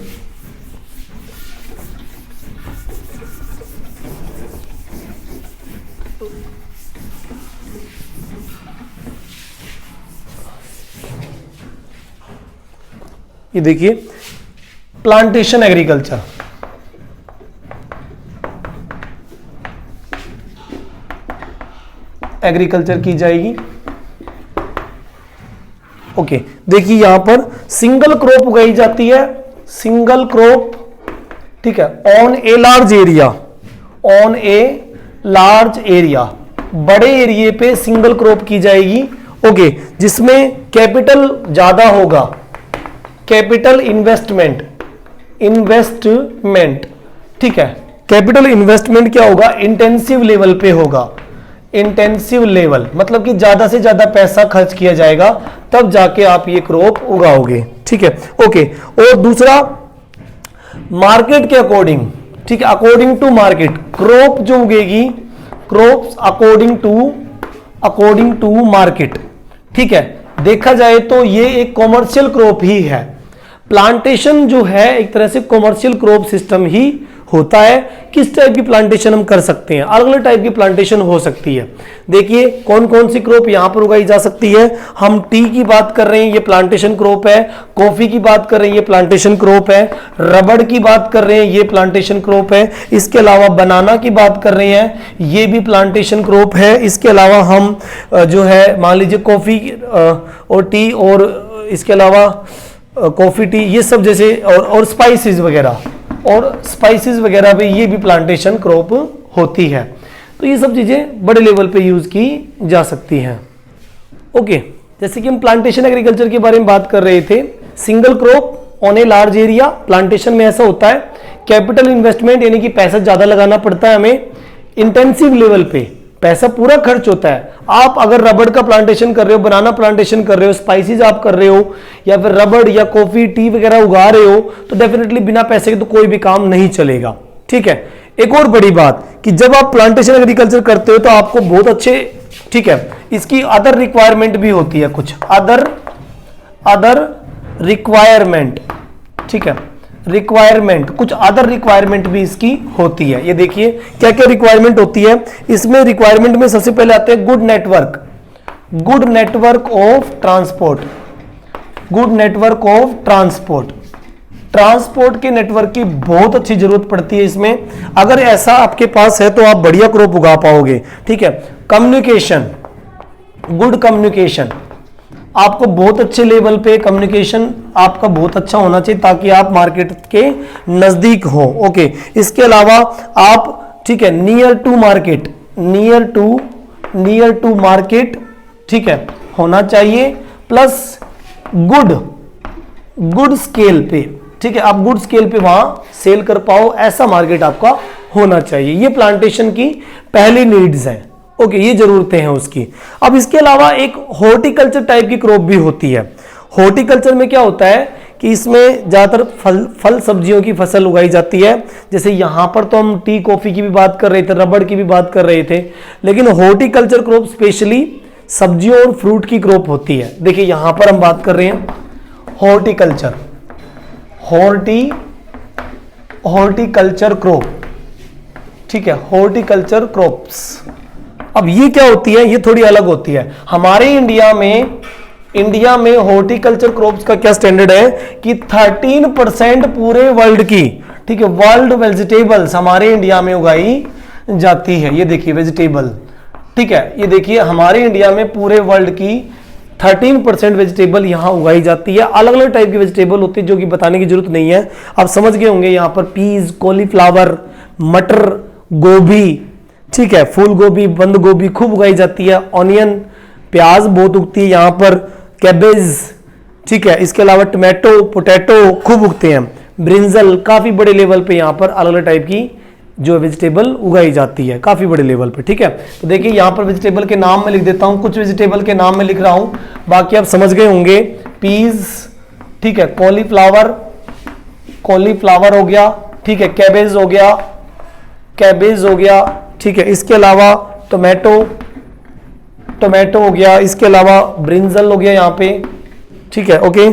प्लांटेशन एग्रीकल्चर की जाएगी। ओके, देखिए यहां पर सिंगल क्रॉप उगाई जाती है, सिंगल क्रॉप। ठीक है, ऑन ए लार्ज एरिया, बड़े एरिया पे सिंगल क्रॉप की जाएगी। ओके, जिसमें कैपिटल ज्यादा होगा, कैपिटल इन्वेस्टमेंट। ठीक है, कैपिटल इन्वेस्टमेंट क्या होगा, इंटेंसिव लेवल पे होगा। इंटेंसिव लेवल मतलब कि ज्यादा से ज्यादा पैसा खर्च किया जाएगा, तब जाके आप ये क्रॉप उगाओगे। ठीक है, ओके। और दूसरा मार्केट के अकॉर्डिंग, ठीक है, अकॉर्डिंग टू मार्केट क्रॉप जो उगेगी, क्रॉप्स अकॉर्डिंग टू मार्केट। ठीक है, देखा जाए तो ये एक कॉमर्शियल क्रॉप ही है। प्लांटेशन जो है एक तरह से कॉमर्शियल क्रॉप सिस्टम ही होता है। किस टाइप की प्लांटेशन हम कर सकते हैं, अलग अलग टाइप की प्लांटेशन हो सकती है। देखिए कौन कौन सी क्रॉप यहां पर उगाई जा सकती है। हम टी की बात कर रहे हैं, ये प्लांटेशन क्रॉप है। कॉफी की बात कर रहे हैं, ये प्लांटेशन क्रॉप है। रबड़ की बात कर रहे हैं, ये प्लांटेशन क्रॉप है। इसके अलावा बनाना की बात कर रहे हैं, ये भी प्लांटेशन क्रॉप है। इसके अलावा हम जो है मान लीजिए कॉफी और टी, और इसके अलावा कॉफी टी, ये सब जैसे, और स्पाइसेस वगैरह भी ये भी प्लांटेशन क्रॉप होती है। तो ये सब चीजें बड़े लेवल पे यूज की जा सकती हैं। ओके, जैसे कि हम प्लांटेशन एग्रीकल्चर के बारे में बात कर रहे थे, single crop on a large area. Plantation में ऐसा होता है, कैपिटल इन्वेस्टमेंट यानी कि पैसा ज्यादा लगाना पड़ता है हमें। इंटेंसिव लेवल पे पैसा पूरा खर्च होता है। आप अगर रबड़ का प्लांटेशन कर रहे हो, बनाना प्लांटेशन कर रहे हो, स्पाइसेस आप कर रहे हो, या फिर रबड़ या कॉफी टी वगैरह उगा रहे हो, तो डेफिनेटली बिना पैसे के तो कोई भी काम नहीं चलेगा। ठीक है, एक और बड़ी बात कि जब आप प्लांटेशन एग्रीकल्चर करते हो तो आपको बहुत अच्छे, ठीक है, इसकी अदर रिक्वायरमेंट भी होती है, कुछ अदर रिक्वायरमेंट। ठीक है, रिक्वायरमेंट, कुछ अदर रिक्वायरमेंट भी इसकी होती है। ये देखिए क्या क्या रिक्वायरमेंट होती है इसमें। रिक्वायरमेंट में सबसे पहले आते हैं good network of transport. Good network of transport के नेटवर्क की बहुत अच्छी जरूरत पड़ती है इसमें। अगर ऐसा आपके पास है तो आप बढ़िया क्रॉप उगा पाओगे। ठीक है, कम्युनिकेशन, गुड कम्युनिकेशन, आपको बहुत अच्छे लेवल पे कम्युनिकेशन आपका बहुत अच्छा होना चाहिए ताकि आप मार्केट के नजदीक हो। ओके, इसके अलावा आप, ठीक है, नियर टू मार्केट, ठीक है, होना चाहिए। प्लस गुड स्केल पे, ठीक है, आप गुड स्केल पे वहां सेल कर पाओ, ऐसा मार्केट आपका होना चाहिए। ये प्लांटेशन की पहली नीड्स हैं। ओके, ये जरूरतें हैं उसकी। अब इसके अलावा एक हॉर्टिकल्चर टाइप की क्रॉप भी होती है। हॉर्टिकल्चर में क्या होता है कि इसमें ज्यादातर फल सब्जियों की फसल उगाई जाती है। जैसे यहां पर तो हम टी कॉफी की भी बात कर रहे थे, रबड़ की भी बात कर रहे थे, लेकिन हॉर्टिकल्चर क्रॉप स्पेशली सब्जियों और फ्रूट की क्रॉप होती है। देखिए यहां पर हम बात कर रहे हैं हॉर्टिकल्चर, हॉर्टिकल्चर क्रॉप, ठीक है, हॉर्टिकल्चर क्रॉप्स। अब ये क्या होती है, ये थोड़ी अलग होती है। हमारे इंडिया में हॉर्टिकल्चर क्रॉप्स का क्या स्टैंडर्ड है कि 13% पूरे वर्ल्ड की, ठीक है, वर्ल्ड वेजिटेबल्स हमारे इंडिया में उगाई जाती है। ये देखिए वेजिटेबल, ठीक है, ये देखिए हमारे इंडिया में पूरे वर्ल्ड की 13% वेजिटेबल यहां उगाई जाती है। अलग अलग टाइप की वेजिटेबल होती है जो कि बताने की जरूरत नहीं है, आप समझ गए होंगे। यहां पर पीज, कॉलीफ्लावर, मटर, गोभी, ठीक है, फूल गोभी, बंद गोभी खूब उगाई जाती है। ऑनियन, प्याज बहुत उगती है यहाँ पर, कैबेज, ठीक है, इसके अलावा टमाटो, पोटैटो खूब उगते हैं। ब्रिंजल, काफी बड़े लेवल पे यहाँ पर अलग अलग टाइप की जो वेजिटेबल उगाई जाती है, काफी बड़े लेवल पे, ठीक है। तो देखिए यहाँ पर वेजिटेबल के नाम में लिख देता हूं, कुछ वेजिटेबल के नाम में लिख रहा हूं, बाकी आप समझ गए होंगे। पीज, ठीक है, कॉलीफ्लावर हो गया, ठीक है, कैबेज हो गया, ठीक है, इसके अलावा टोमेटो हो गया, इसके अलावा ब्रिंजल हो गया यहाँ पे, ठीक है, ओके,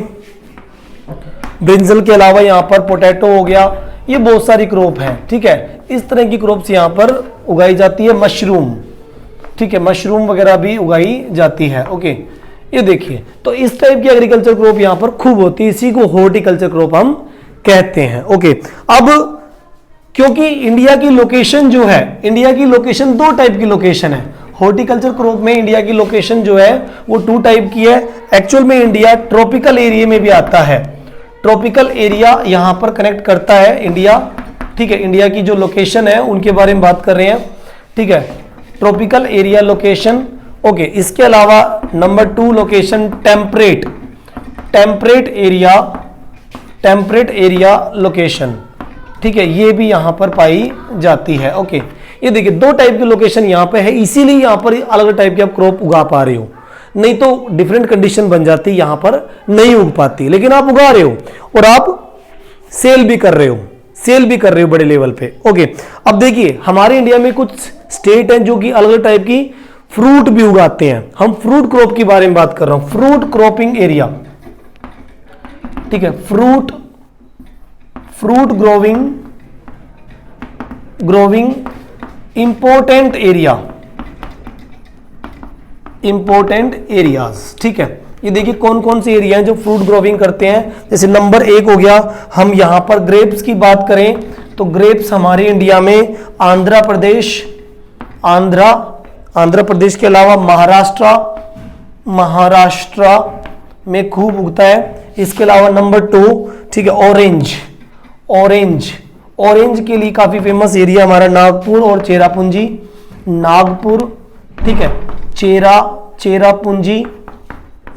ब्रिंजल के अलावा यहाँ पर पोटैटो हो गया। ये बहुत सारी क्रॉप है, ठीक है, इस तरह की क्रॉप्स यहाँ पर उगाई जाती है। मशरूम, ठीक है, मशरूम वगैरह भी उगाई जाती है। ओके, ये देखिए, तो इस टाइप की एग्रीकल्चर क्रॉप यहाँ पर खूब होती है, इसी को हॉर्टिकल्चर क्रॉप हम कहते हैं। ओके, अब क्योंकि इंडिया की लोकेशन जो है, इंडिया की लोकेशन 2 टाइप की लोकेशन है। हॉर्टिकल्चर क्रॉप में इंडिया की लोकेशन जो है वो 2 टाइप की है। एक्चुअल में इंडिया ट्रॉपिकल एरिया में भी आता है, ट्रॉपिकल एरिया यहां पर कनेक्ट करता है इंडिया, ठीक है, इंडिया की जो लोकेशन है उनके बारे में बात कर रहे हैं, ठीक है, ट्रॉपिकल एरिया लोकेशन। ओके, इसके अलावा number 2 location temperate area location, ठीक है, ये भी यहां पर पाई जाती है। ओके, ये देखिए 2 टाइप की लोकेशन यहां पे है, इसीलिए यहां पर अलग अलग टाइप की आप क्रॉप उगा पा रहे हो, नहीं तो डिफरेंट कंडीशन बन जाती, यहां पर नहीं उग पाती, लेकिन आप उगा रहे हो और आप सेल भी कर रहे हो बड़े लेवल पे। ओके, अब देखिए हमारे इंडिया में कुछ स्टेट हैं जो कि अलग अलग टाइप की फ्रूट भी उगाते हैं। हम फ्रूट क्रॉप के बारे में बात कर रहा हूं, फ्रूट क्रॉपिंग एरिया, ठीक है, फ्रूट ग्रोविंग इंपॉर्टेंट एरियाज, ठीक है। ये देखिए कौन कौन से एरिया हैं जो फ्रूट ग्रोविंग करते हैं। जैसे नंबर 1 हो गया, हम यहां पर ग्रेप्स की बात करें तो ग्रेप्स हमारे इंडिया में आंध्र प्रदेश के अलावा महाराष्ट्र में खूब उगता है। इसके अलावा नंबर 2, ठीक है, ऑरेंज के लिए काफी फेमस एरिया हमारा नागपुर और चेरापूंजी, ठीक है, चेरापूंजी,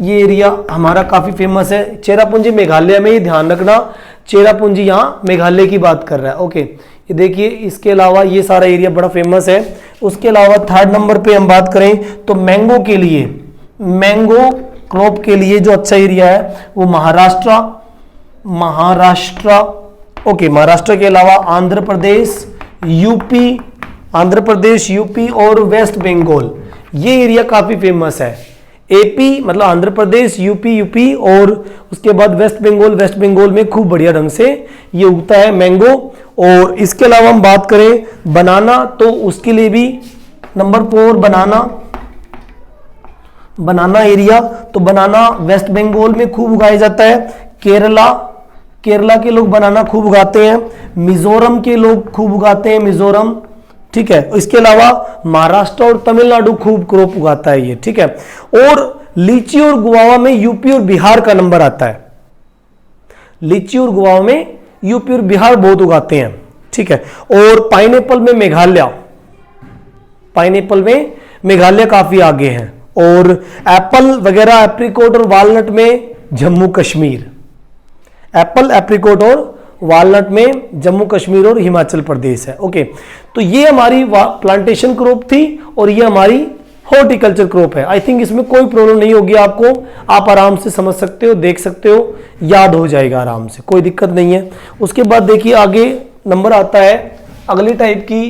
ये एरिया हमारा काफी फेमस है। चेरापूंजी मेघालय में, ये ध्यान रखना, चेरापूंजी यहाँ मेघालय की बात कर रहा है। ओके, ये देखिए, इसके अलावा ये सारा एरिया बड़ा फेमस है। उसके अलावा 3rd नंबर पे हम बात करें तो मैंगो क्रॉप के लिए जो अच्छा एरिया है वो महाराष्ट्र, ओके, महाराष्ट्र के अलावा आंध्र प्रदेश, यूपी और वेस्ट बंगाल, ये एरिया काफी फेमस है। एपी मतलब आंध्र प्रदेश, यूपी और उसके बाद वेस्ट बंगाल में खूब बढ़िया ढंग से ये उगता है मैंगो। और इसके अलावा हम बात करें बनाना, तो उसके लिए भी नंबर 4 बनाना एरिया, तो बनाना वेस्ट बंगाल में खूब उगाया जाता है। केरला के लोग बनाना खूब उगाते हैं। मिजोरम के लोग खूब उगाते हैं, मिजोरम, ठीक है। इसके अलावा महाराष्ट्र और तमिलनाडु खूब क्रॉप उगाता है ये, ठीक है। और लीची और गुआवा में यूपी और बिहार का नंबर आता है। लीची और गुआवा में यूपी और बिहार बहुत उगाते हैं, ठीक है। और पाइनएप्पल में मेघालय काफी आगे हैं। और एप्पल वगैरह, एप्रिकॉट और वालनट में जम्मू कश्मीर, एप्पल, एप्रिकॉट और वालनट में जम्मू कश्मीर और हिमाचल प्रदेश है। ओके, तो ये हमारी प्लांटेशन क्रॉप थी और ये हमारी हॉर्टिकल्चर क्रॉप है। आई थिंक इसमें कोई प्रॉब्लम नहीं होगी आपको, आप आराम से समझ सकते हो, देख सकते हो, याद हो जाएगा आराम से, कोई दिक्कत नहीं है। उसके बाद देखिए आगे नंबर आता है अगली टाइप की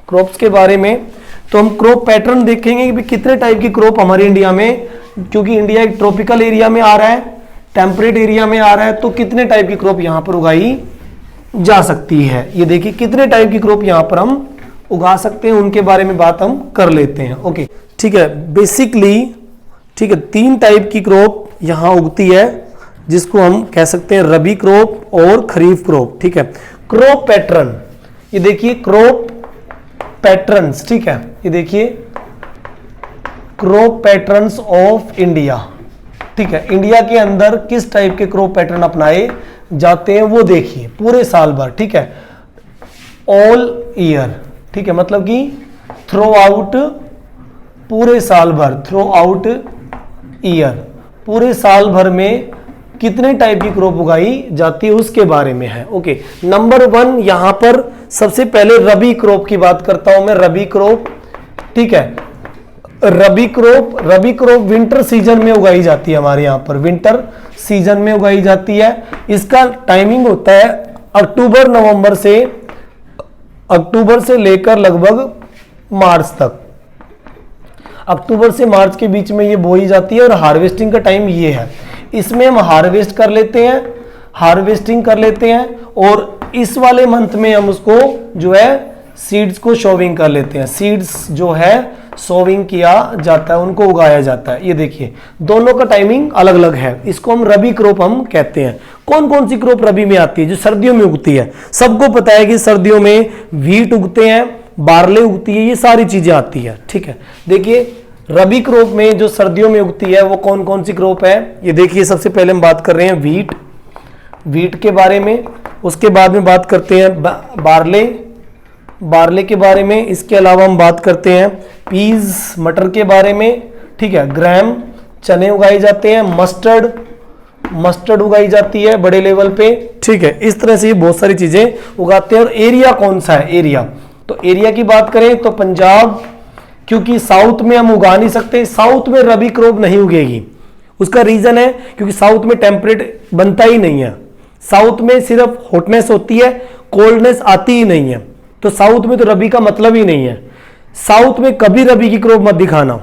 क्रॉप्स के बारे में। तो हम क्रॉप पैटर्न देखेंगे कि कितने टाइप की क्रॉप हमारे इंडिया में, क्योंकि इंडिया एक ट्रॉपिकल एरिया में आ रहा है, टेम्परेट एरिया में आ रहा है, तो कितने टाइप की क्रॉप यहां पर उगाई जा सकती है। ये देखिए कितने टाइप की क्रॉप यहां पर हम उगा सकते हैं, उनके बारे में बात हम कर लेते हैं। ओके, ठीक है, बेसिकली ठीक है 3 टाइप की क्रॉप यहां उगती है, जिसको हम कह सकते हैं रबी क्रॉप और खरीफ क्रॉप। ठीक है, क्रॉप पैटर्न, ये देखिए क्रॉप पैटर्न्स, ठीक है, ये देखिए क्रॉप पैटर्न्स ऑफ इंडिया। ठीक है, इंडिया के अंदर किस टाइप के क्रॉप पैटर्न अपनाए जाते हैं वो देखिए पूरे साल भर। ठीक है, ऑल ईयर, ठीक है, मतलब कि थ्रू आउट, पूरे साल भर, थ्रू आउट ईयर, पूरे साल भर में कितने टाइप की क्रॉप उगाई जाती है उसके बारे में है। ओके, नंबर 1 यहां पर सबसे पहले रबी क्रॉप की बात करता हूं मैं, रबी क्रॉप। ठीक है, रबी क्रॉप विंटर सीजन में उगाई जाती है हमारे यहां पर, विंटर सीजन में उगाई जाती है। इसका टाइमिंग होता है अक्टूबर से लेकर लगभग मार्च तक, अक्टूबर से मार्च के बीच में ये बोई जाती है और हार्वेस्टिंग का टाइम ये है। इसमें हम हार्वेस्टिंग कर लेते हैं और इस वाले मंथ में हम उसको जो है सीड्स को शोविंग कर लेते हैं। सीड्स जो है सोविंग किया जाता है, उनको उगाया जाता है। ये देखिए दोनों का टाइमिंग अलग अलग है, इसको हम रबी क्रॉप हम कहते हैं। कौन कौन सी क्रॉप रबी में आती है? जो सर्दियों में उगती है। सबको पता है कि सर्दियों में व्हीट उगते हैं, बार्ले उगती है, ये सारी चीजें आती है। ठीक है, देखिए रबी क्रॉप में जो सर्दियों में उगती है वो कौन कौन सी क्रॉप है, ये देखिए। सबसे पहले हम बात कर रहे हैं व्हीट के बारे में, उसके बाद में बात करते हैं बार्ले के बारे में, इसके अलावा हम बात करते हैं पीज, मटर के बारे में। ठीक है, ग्राम, चने उगाए जाते हैं, मस्टर्ड उगाई जाती है बड़े लेवल पे। ठीक है, इस तरह से ये बहुत सारी चीजें उगाते हैं। और एरिया कौन सा है? एरिया, तो एरिया की बात करें तो पंजाब, क्योंकि साउथ में हम उगा नहीं सकते, साउथ में रबी क्रॉप नहीं उगेगी। उसका रीजन है क्योंकि साउथ में टेम्परेट बनता ही नहीं है, साउथ में सिर्फ हॉटनेस होती है, कोल्डनेस आती ही नहीं है, तो साउथ में तो रबी का मतलब ही नहीं है। साउथ में कभी रबी की क्रॉप मत दिखाना।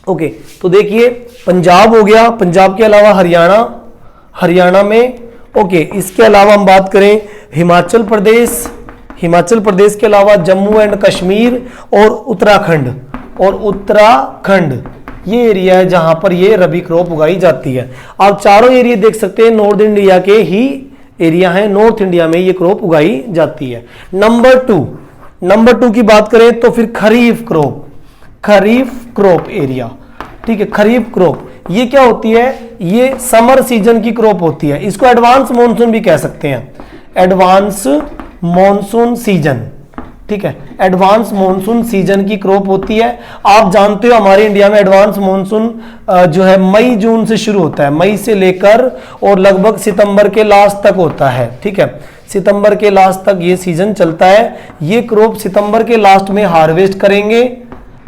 ओके, तो देखिए पंजाब हो गया, पंजाब के अलावा हरियाणा में। ओके, इसके अलावा हम बात करें हिमाचल प्रदेश के अलावा जम्मू एंड कश्मीर और उत्तराखंड, ये एरिया है जहां पर ये रबी क्रॉप उगाई जाती है। आप चारों एरिया देख सकते हैं, नॉर्थ इंडिया के ही एरिया है, नॉर्थ इंडिया में ये क्रॉप उगाई जाती है। नंबर टू की बात करें तो फिर खरीफ क्रॉप एरिया। ठीक है, खरीफ क्रॉप ये क्या होती है? ये समर सीजन की क्रॉप होती है, इसको एडवांस मॉनसून भी कह सकते हैं, एडवांस मॉनसून सीजन। ठीक है, एडवांस मॉनसून सीजन की क्रॉप होती है। आप जानते हो हमारे इंडिया में एडवांस मॉनसून जो है मई जून से शुरू होता है, मई से लेकर और लगभग सितंबर के लास्ट तक होता है। ठीक है, सितंबर के लास्ट तक ये सीजन चलता है। ये क्रॉप सितंबर के लास्ट में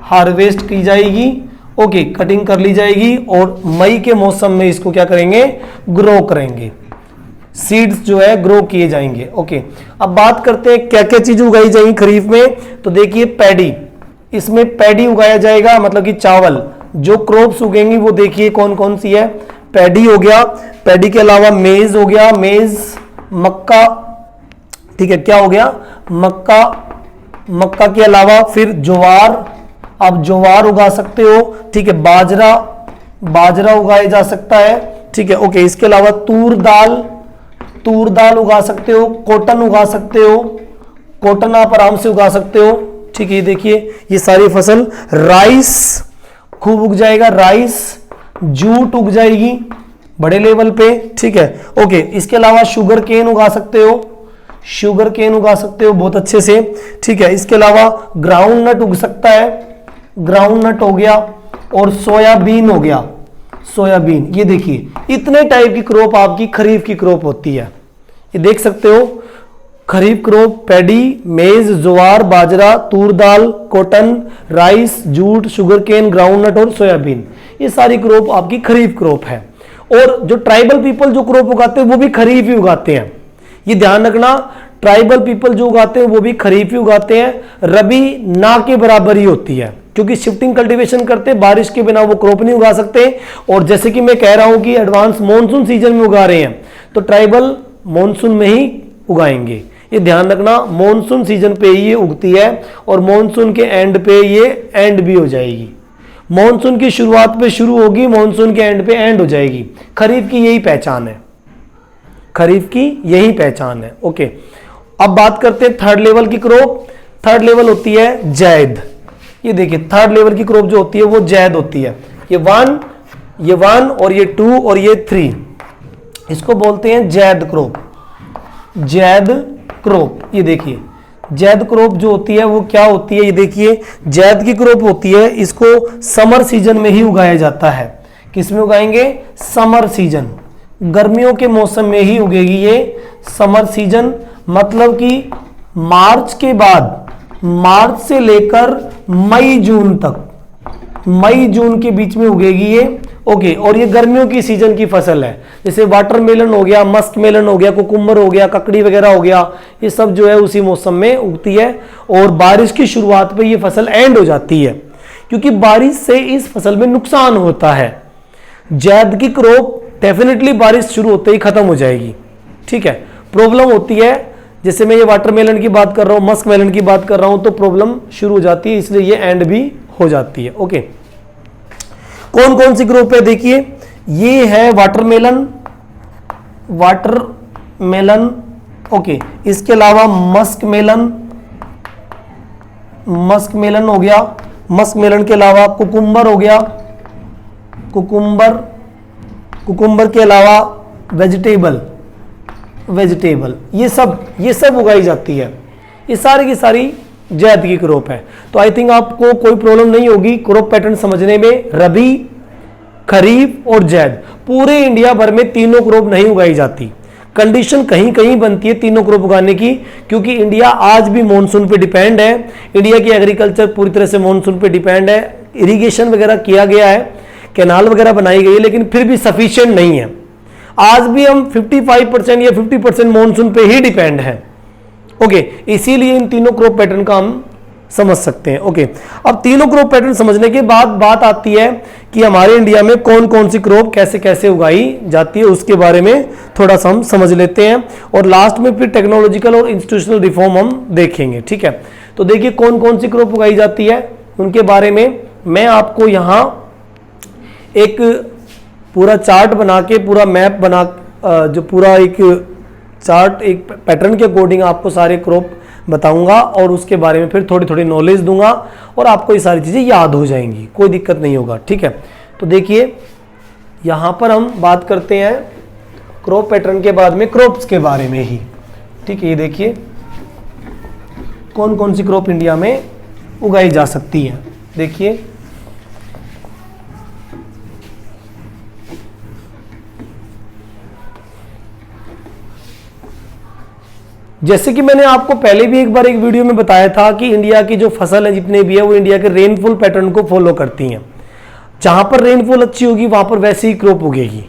हार्वेस्ट की जाएगी। ओके, कटिंग कर ली जाएगी और मई के मौसम में इसको क्या करेंगे? ग्रो करेंगे, सीड्स जो है ग्रो किए जाएंगे। ओके, अब बात करते हैं क्या क्या चीज उगाई जाएगी खरीफ में। तो देखिए पैडी, इसमें पैडी उगाया जाएगा, मतलब कि चावल। जो क्रॉप्स उगेंगी वो देखिए कौन कौन सी है। पैडी हो गया, पैडी के अलावा मेज हो गया, मक्का। ठीक है, क्या हो गया? मक्का के अलावा फिर ज्वार, आप ज्वार उगा सकते हो। ठीक है, बाजरा उगाया जा सकता है। ठीक है, ओके, इसके अलावा तूर दाल उगा सकते हो, कॉटन उगा सकते हो, कॉटन आप आराम से उगा सकते हो। ठीक है, ये देखिए ये सारी फसल। राइस खूब उग जाएगा, राइस, जूट उग जाएगी बड़े लेवल पे। ठीक है, ओके, इसके अलावा शुगर केन उगा सकते हो बहुत अच्छे से। ठीक है, इसके अलावा ग्राउंड नट उग सकता है, ग्राउंड नट हो गया और सोयाबीन हो गया। सोयाबीन। ये देखिए इतने टाइप की क्रॉप आपकी खरीफ की क्रॉप होती है। ये देख सकते हो, खरीफ crop paddy, maize, jowar, bajra, tur dal, cotton, rice, jute, sugarcane, groundnut और सोयाबीन, ये सारी क्रॉप आपकी खरीफ क्रॉप है। और जो ट्राइबल पीपल जो क्रॉप उगाते हैं वो भी खरीफ ही उगाते हैं। ये ध्यान रखना, ट्राइबल पीपल जो उगाते हैं वो भी खरीफ ही उगाते हैं। रबी ना के बराबर ही होती है, क्योंकि शिफ्टिंग कल्टीवेशन करते हैं, बारिश के बिना वो क्रॉप नहीं उगा सकते। और जैसे कि मैं कह रहा हूं कि एडवांस मॉनसून सीजन में उगा रहे हैं, तो ट्राइबल मॉनसून में ही उगाएंगे। ये ध्यान रखना, मॉनसून सीजन पे ये उगती है और मॉनसून के एंड पे ये एंड भी हो जाएगी। मॉनसून की शुरुआत पे शुरू होगी, मॉनसून के एंड पे एंड हो जाएगी। खरीफ की यही पहचान है, खरीफ की यही पहचान है। ओके, अब बात करते हैं थर्ड लेवल की क्रॉप। थर्ड लेवल होती है जैद। ये देखिए थर्ड लेवल की क्रॉप जो होती है वो जैद होती है। ये वन और ये 2 और ये 3, इसको बोलते हैं जैद क्रॉप। जैद क्रॉप, ये देखिए जैद क्रॉप जो होती है वो क्या होती है, ये देखिए जैद की क्रॉप होती है, इसको समर सीजन में ही उगाया जाता है। किस में उगाएंगे? समर सीजन, गर्मियों के मौसम में ही उगेगी ये। समर सीजन मतलब कि मार्च के बाद, मार्च से लेकर मई जून तक, मई जून के बीच में उगेगी ये। ओके, और ये गर्मियों की सीजन की फसल है। जैसे वाटरमेलन हो गया, मस्क मेलन हो गया, कुकुम्बर हो गया, ककड़ी वगैरह हो गया, ये सब जो है उसी मौसम में उगती है। और बारिश की शुरुआत पे ये फसल एंड हो जाती है, क्योंकि बारिश से इस फसल में नुकसान होता है। जैद की क्रॉप डेफिनेटली बारिश शुरू होते ही खत्म हो जाएगी, ठीक है। प्रॉब्लम होती है, जैसे मैं ये वाटरमेलन की बात कर रहा हूँ, मस्क मेलन की बात कर रहा हूँ, तो प्रॉब्लम शुरू हो जाती है, इसलिए ये एंड भी हो जाती है। ओके, कौन कौन सी क्रॉप है देखिए, ये है वाटरमेलन, वाटरमेलन। ओके, इसके अलावा मस्क मेलन, मस्क मेलन हो गया। मस्क मेलन के अलावा कुकुम्बर हो गया, कुकुम्बर, कुकुम्बर के अलावा वेजिटेबल, वेजिटेबल, ये सब उगाई जाती है। ये सारी की सारी जैद की क्रॉप है। तो आई थिंक आपको कोई प्रॉब्लम नहीं होगी क्रॉप पैटर्न समझने में। रबी, खरीफ और जैद, पूरे इंडिया भर में तीनों क्रॉप नहीं उगाई जाती। कंडीशन कहीं कहीं बनती है तीनों क्रॉप उगाने की, क्योंकि इंडिया आज भी मॉनसून पे डिपेंड है। इंडिया की एग्रीकल्चर पूरी तरह से मॉनसून पे डिपेंड है। इरिगेशन वगैरह किया गया है, कैनाल वगैरह बनाई गई है, लेकिन फिर भी सफिशिएंट नहीं है। आज भी हम 55% या 50% मॉनसून पे ही डिपेंड है। ओके, इसीलिए इन तीनों क्रॉप पैटर्न का हम समझ सकते हैं। ओके, अब तीनों क्रॉप पैटर्न समझने के बाद बात आती है कि हमारे इंडिया में कौन कौन सी क्रॉप कैसे कैसे उगाई जाती है, उसके बारे में थोड़ा सा हम समझ लेते हैं। और लास्ट में फिर टेक्नोलॉजिकल और इंस्टीट्यूशनल रिफॉर्म हम देखेंगे, ठीक है। तो देखिए कौन कौन सी क्रॉप उगाई जाती है, उनके बारे में मैं आपको यहाँ एक पूरा चार्ट बना के, पूरा मैप बना, जो पूरा एक चार्ट, एक पैटर्न के अकॉर्डिंग आपको सारे क्रॉप बताऊंगा और उसके बारे में फिर थोड़ी थोड़ी नॉलेज दूंगा और आपको ये सारी चीज़ें याद हो जाएंगी, कोई दिक्कत नहीं होगा, ठीक है। तो देखिए यहाँ पर हम बात करते हैं क्रॉप पैटर्न के बाद में क्रॉप्स के बारे में ही, ठीक है। ये देखिए कौन कौन सी क्रॉप इंडिया में उगाई जा सकती है। देखिए जैसे कि मैंने आपको पहले भी एक बार एक वीडियो में बताया था कि इंडिया की जो फसल है जितने भी है वो इंडिया के रेनफॉल पैटर्न को फॉलो करती हैं। जहां पर रेनफॉल अच्छी होगी वहां पर वैसी ही क्रॉप उगेगी।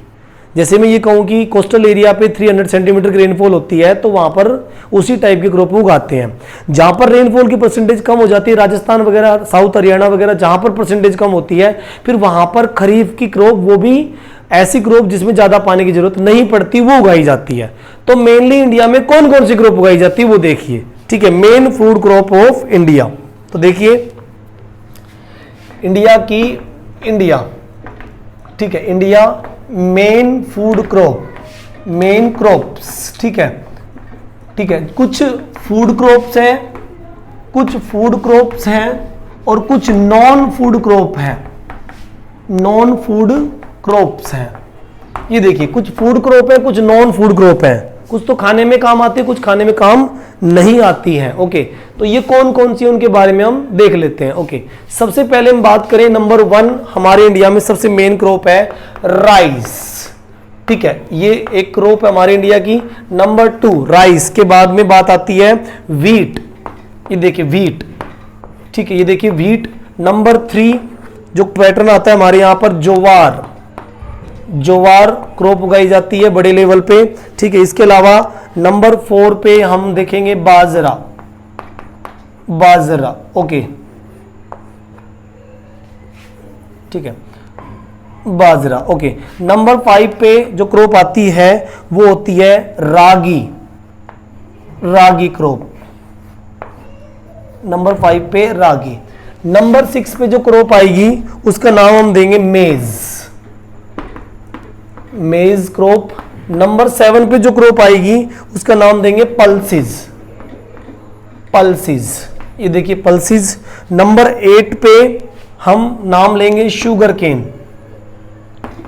जैसे मैं ये कहूँ कि कोस्टल एरिया पे 300 सेंटीमीटर की रेनफॉल होती है तो वहां पर उसी टाइप की क्रॉप उगाते हैं। जहां पर रेनफॉल की परसेंटेज कम हो जाती है, राजस्थान वगैरह, साउथ हरियाणा वगैरह, जहां पर परसेंटेज कम होती है, फिर वहां पर खरीफ की क्रॉप, वो भी ऐसी क्रॉप जिसमें ज्यादा पानी की जरूरत नहीं पड़ती, वो उगाई जाती है। तो मेनली इंडिया में कौन कौन सी क्रॉप उगाई जाती है वो देखिए, ठीक है। Main food crop of India, तो देखिए इंडिया की, इंडिया, ठीक है, India main food crop, main crops, ठीक है, ठीक है। कुछ फूड क्रॉप्स हैं, कुछ फूड क्रॉप्स हैं और कुछ नॉन फूड क्रॉप है, नॉन फूड क्रॉप्स हैं। ये देखिए कुछ फूड क्रॉप है, कुछ नॉन फूड क्रॉप है। कुछ तो खाने में काम आती है, कुछ खाने में काम नहीं आती है। ओके, तो ये कौन कौन सी उनके बारे में हम देख लेते हैं। ओके, सबसे पहले हम बात करें, नंबर 1 हमारे इंडिया में सबसे मेन क्रॉप है राइस। ठीक है, ये एक क्रॉप है हमारे इंडिया की। नंबर 2 राइस के बाद में बात आती है व्हीट। ये देखिए व्हीट, ठीक है, ये देखिए व्हीट। नंबर 3 जो पैटर्न आता है हमारे यहां पर ज्वार, ज्वार क्रॉप उगाई जाती है बड़े लेवल पे। ठीक है, इसके अलावा नंबर 4 पे हम देखेंगे बाजरा, बाजरा। ओके, ठीक है, बाजरा। ओके, नंबर 5 पे जो क्रॉप आती है वो होती है रागी, रागी क्रॉप। नंबर 5 पे रागी। नंबर 6 पे जो क्रॉप आएगी उसका नाम हम देंगे मेज, मेज क्रॉप। नंबर 7 पे जो क्रॉप आएगी उसका नाम देंगे पल्सिस, पल्सिस। ये देखिए पल्सिस। नंबर 8 पे हम नाम लेंगे शुगर केन,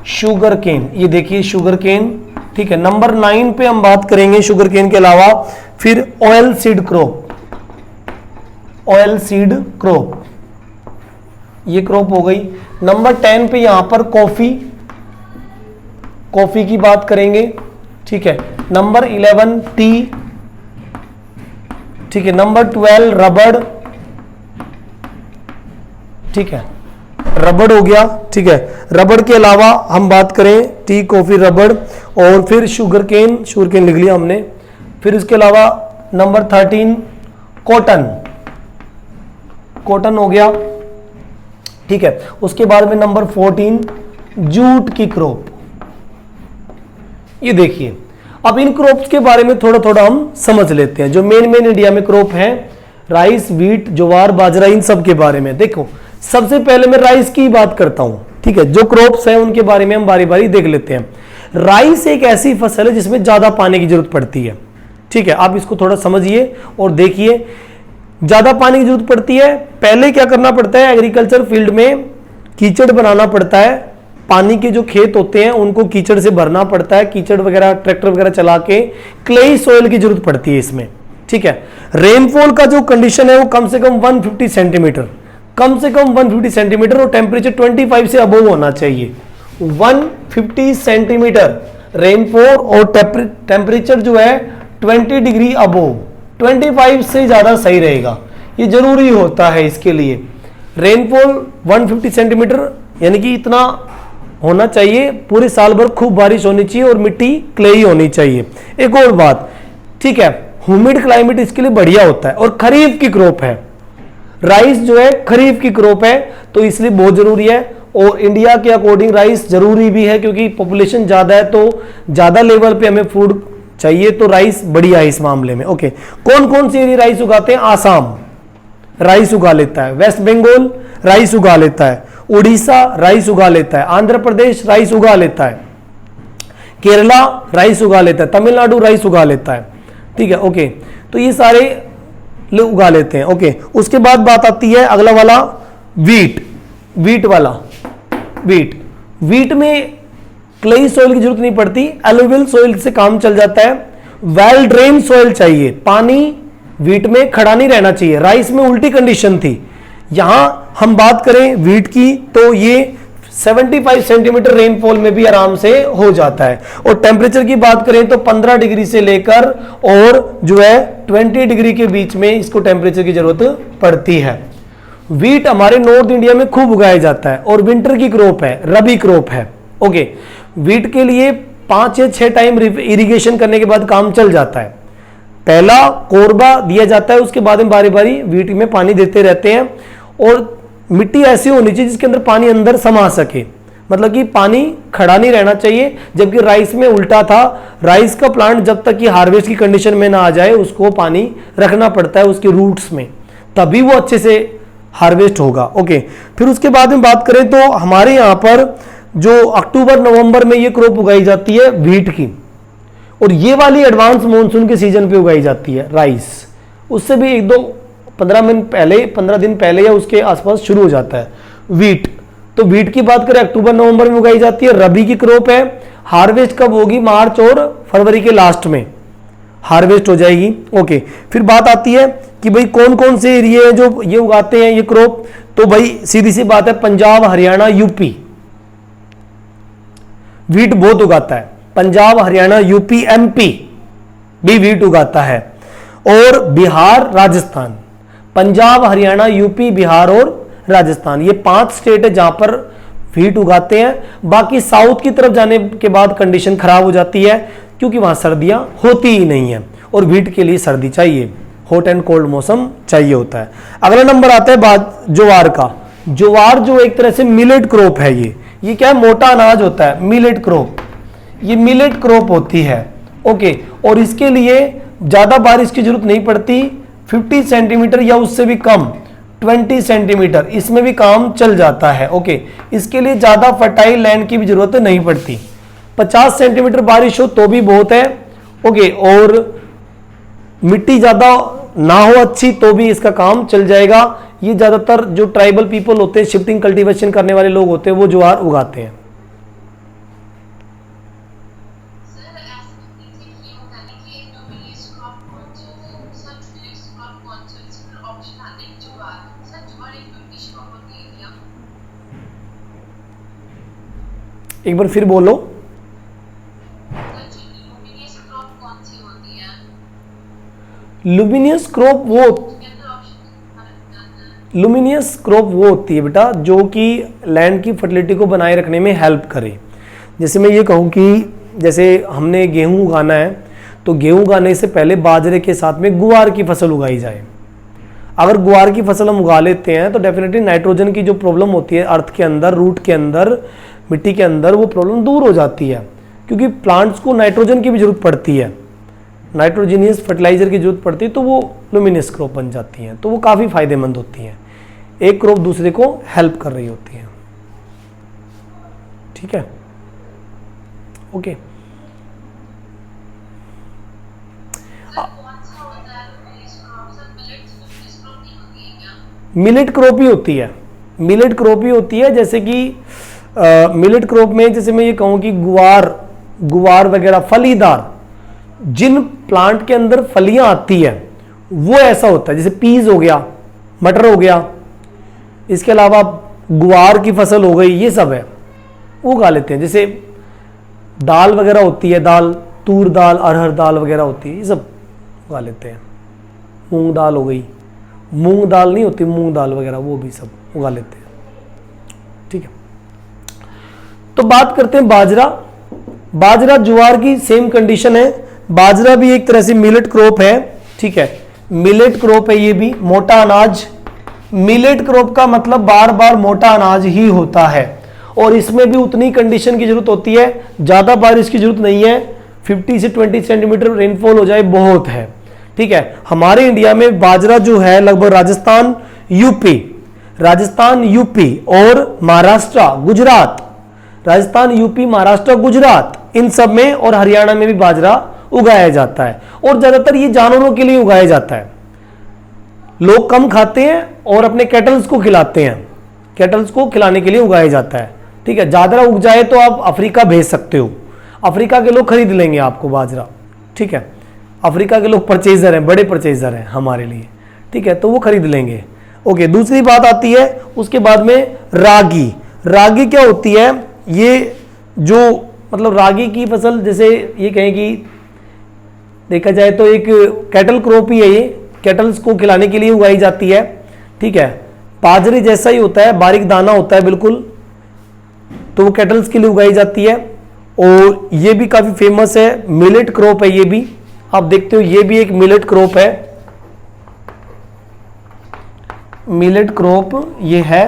शुगर केन। ये देखिए शुगर केन। ठीक है, नंबर 9 पे हम बात करेंगे शुगर केन के अलावा फिर oil seed crop, oil seed crop, ये क्रॉप हो गई। नंबर 10 पे यहां पर कॉफी, कॉफी की बात करेंगे। ठीक है, नंबर 11 टी। ठीक है, नंबर 12 रबड़। ठीक है, रबड़ हो गया। ठीक है, रबड़ के अलावा हम बात करें टी, कॉफी, रबड़ और फिर शुगर केन, शुगर केन लिख लिया हमने। फिर इसके अलावा नंबर 13 कॉटन, कॉटन हो गया। ठीक है, उसके बाद में नंबर 14 जूट की क्रॉप। ये देखिए, अब इन क्रॉप्स के बारे में थोड़ा थोड़ा हम समझ लेते हैं। जो मेन मेन इंडिया में क्रॉप है, राइस, व्हीट, ज्वार, बाजरा, इन सब के बारे में। देखो, सबसे पहले मैं राइस की बात करता हूं। ठीक है, जो क्रॉप्स हैं उनके बारे में हम बारी बारी देख लेते हैं। राइस एक ऐसी फसल है जिसमें ज्यादा पानी की जरूरत पड़ती है। ठीक है, आप इसको थोड़ा समझिए और देखिए। ज्यादा पानी की जरूरत पड़ती है, पहले क्या करना पड़ता है, एग्रीकल्चर फील्ड में कीचड़ बनाना पड़ता है। पानी के जो खेत होते हैं उनको कीचड़ से भरना पड़ता है, कीचड़ वगैरह ट्रैक्टर वगैरह चला के। क्लेई सॉइल की जरूरत पड़ती है इसमें। ठीक है, रेनफॉल का जो कंडीशन है वो कम से कम 150 सेंटीमीटर, कम से कम 150 सेंटीमीटर, और टेम्परेचर 25 से अबोव होना चाहिए। 150 सेंटीमीटर रेनफॉल और टेम्परेचर जो है 20 डिग्री अबोव, 25 से ज्यादा सही रहेगा। ये जरूरी होता है इसके लिए। रेनफॉल 150 सेंटीमीटर यानी कि इतना होना चाहिए। पूरे साल भर खूब बारिश होनी चाहिए और मिट्टी क्लेई होनी चाहिए। एक और बात, ठीक है, ह्यूमिड क्लाइमेट इसके लिए बढ़िया होता है। और खरीफ की क्रॉप है राइस, जो है खरीफ की क्रॉप है, तो इसलिए बहुत जरूरी है। और इंडिया के अकॉर्डिंग राइस जरूरी भी है क्योंकि पॉपुलेशन ज्यादा है, तो ज्यादा लेवल पे हमें फूड चाहिए, तो राइस बढ़िया है इस मामले में। ओके, कौन कौन सी एरिया राइस उगाते हैं? आसाम राइस उगा लेता है, वेस्ट बंगाल राइस उगा लेता है, उड़ीसा राइस उगा लेता है, आंध्र प्रदेश राइस उगा लेता है, केरला राइस उगा लेता है, तमिलनाडु राइस उगा लेता है। ठीक है, ओके, तो ये सारे लोग उगा लेते हैं। ओके, उसके बाद बात आती है अगला वाला व्हीट, व्हीट वाला। व्हीट, व्हीट में क्लेई सॉइल की जरूरत नहीं पड़ती, एलुवियल सॉइल से काम चल जाता है। वेल ड्रेन सॉइल चाहिए, पानी व्हीट में खड़ा नहीं रहना चाहिए। राइस में उल्टी कंडीशन थी। यहां हम बात करें व्हीट की तो ये 75 सेंटीमीटर रेनफॉल में भी आराम से हो जाता है। और टेम्परेचर की बात करें तो 15 डिग्री से लेकर और जो है 20 डिग्री के बीच में इसको टेम्परेचर की जरूरत पड़ती है। व्हीट हमारे नॉर्थ इंडिया में खूब उगाया जाता है और विंटर की क्रॉप है, रबी क्रॉप है। ओके, व्हीट के लिए 5 या 6 टाइम इरिगेशन करने के बाद काम चल जाता है। पहला कोरबा दिया जाता है, उसके बाद में बारी बारी व्हीट में पानी देते रहते हैं। और मिट्टी ऐसी होनी चाहिए जिसके अंदर पानी अंदर समा सके, मतलब कि पानी खड़ा नहीं रहना चाहिए। जबकि राइस में उल्टा था, राइस का प्लांट जब तक कि हार्वेस्ट की कंडीशन में ना आ जाए उसको पानी रखना पड़ता है उसके रूट्स में, तभी वो अच्छे से हार्वेस्ट होगा। ओके, फिर उसके बाद में बात करें तो हमारे यहाँ पर जो अक्टूबर नवंबर में ये क्रॉप उगाई जाती है व्हीट की, और ये वाली एडवांस मॉनसून के सीजन पे उगाई जाती है राइस। उससे भी 15 दिन पहले या उसके आसपास शुरू हो जाता है व्हीट। तो व्हीट की बात करें अक्टूबर नवंबर में उगाई जाती है, रबी की क्रॉप है। हार्वेस्ट कब होगी? मार्च और फरवरी के लास्ट में। हार्वेस्ट हो जाएगी। ओके, फिर बात आती है कि भाई कौन कौन से एरिया है जो ये उगाते हैं ये क्रॉप। तो भाई सीधी सी बात है, पंजाब, हरियाणा, यूपी वीट बहुत उगाता है। पंजाब, हरियाणा, यूपी, एमपी भी वीट उगाता है। और बिहार, राजस्थान, पंजाब, हरियाणा, यूपी, बिहार और राजस्थान, ये 5 स्टेट है जहां पर वीट उगाते हैं। बाकी साउथ की तरफ जाने के बाद कंडीशन खराब हो जाती है, क्योंकि वहां सर्दियां होती ही नहीं है और वीट के लिए सर्दी चाहिए, हॉट एंड कोल्ड मौसम चाहिए होता है। अगला नंबर आता है बात ज्वार का। ज्वार जो एक तरह से मिलेट क्रॉप है, ये क्या है, मोटा अनाज होता है, मिलेट क्रॉप, ये मिलेट क्रॉप होती है। ओके, और इसके लिए ज्यादा बारिश की जरूरत नहीं पड़ती, 50 सेंटीमीटर या उससे भी कम, 20 सेंटीमीटर, इसमें भी काम चल जाता है। ओके, इसके लिए ज्यादा फर्टाइल लैंड की भी जरूरत नहीं पड़ती, 50 सेंटीमीटर बारिश हो तो भी बहुत है। ओके, और मिट्टी ज्यादा ना हो अच्छी तो भी इसका काम चल जाएगा। ये ज्यादातर जो ट्राइबल पीपल होते हैं, शिफ्टिंग कल्टीवेशन करने वाले लोग होते हैं, वो ज्वार उगाते हैं। एक बार फिर बोलो। लुमिनियस क्रॉप वो होती है बेटा जो कि लैंड की फर्टिलिटी को बनाए रखने में हेल्प करे। जैसे मैं ये कहूँ कि जैसे हमने गेहूं उगाना है, तो गेहूं उगाने से पहले बाजरे के साथ में गुआर की फसल उगाई जाए। अगर गुआर की फसल हम उगा लेते हैं तो डेफिनेटली नाइट्रोजन की जो प्रॉब्लम होती है अर्थ के अंदर, रूट के अंदर, मिट्टी के अंदर, वो प्रॉब्लम दूर हो जाती है, क्योंकि प्लांट्स को नाइट्रोजन की भी जरूरत पड़ती है, नाइट्रोजीनियस फर्टिलाइजर की जरूरत पड़ती है, तो वो लुमिनियस क्रॉप बन जाती हैं। तो वो काफ़ी फायदेमंद होती हैं, एक क्रॉप दूसरे को हेल्प कर रही होती है। ठीक है, ओके। मिलेट क्रॉप ही होती है, मिलेट क्रॉप ही होती है। जैसे कि मिलेट क्रॉप में जैसे मैं ये कहूँ कि गुवार वगैरह फलीदार, जिन प्लांट के अंदर फलियां आती है वो ऐसा होता है, जैसे पीज हो गया, मटर हो गया, इसके अलावा गुवार की फसल हो गई, ये सब है वो उगा लेते हैं। जैसे दाल वगैरह होती है, दाल, तूर दाल, अरहर दाल वगैरह होती है, ये सब उगा लेते हैं। मूंग दाल हो गई, मूंग दाल नहीं होती, मूंग दाल वगैरह, वो भी सब उगा लेते हैं। ठीक है, तो बात करते हैं बाजरा। बाजरा ज्वार की सेम कंडीशन है, बाजरा भी एक तरह से मिलेट क्रॉप है। ठीक है, मिलेट क्रॉप है, ये भी मोटा अनाज। मिलेट क्रॉप का मतलब बार बार मोटा अनाज ही होता है, और इसमें भी उतनी कंडीशन की जरूरत होती है, ज्यादा बारिश की जरूरत नहीं है, 50 से 20 सेंटीमीटर रेनफॉल हो जाए बहुत है। ठीक है, हमारे इंडिया में बाजरा जो है लगभग राजस्थान, यूपी और महाराष्ट्र, गुजरात, राजस्थान, यूपी, महाराष्ट्र, गुजरात, इन सब में और हरियाणा में भी बाजरा उगाया जाता है। और ज्यादातर ये जानवरों के लिए उगाया जाता है, लोग कम खाते हैं और अपने कैटल्स को खिलाते हैं, कैटल्स को खिलाने के लिए उगाया जाता है। ठीक है, ज्यादा उग जाए तो आप अफ्रीका भेज सकते हो, अफ्रीका के लोग खरीद लेंगे आपको बाजरा। ठीक है, अफ्रीका के लोग परचेजर हैं, बड़े परचेजर हैं हमारे लिए। ठीक है, तो वो खरीद लेंगे। ओके, दूसरी बात आती है उसके बाद में रागी। रागी क्या होती है, ये जो मतलब रागी की फसल, जैसे ये कहें कि देखा जाए तो एक कैटल क्रॉप ही है, ये कैटल्स को खिलाने के लिए उगाई जाती है। ठीक है, बाजरे जैसा ही होता है, बारीक दाना होता है बिल्कुल, तो वो कैटल्स के लिए उगाई जाती है। और ये भी काफी फेमस है, मिलेट क्रॉप है ये भी, आप देखते हो ये भी एक मिलेट क्रॉप है, मिलेट क्रॉप ये है।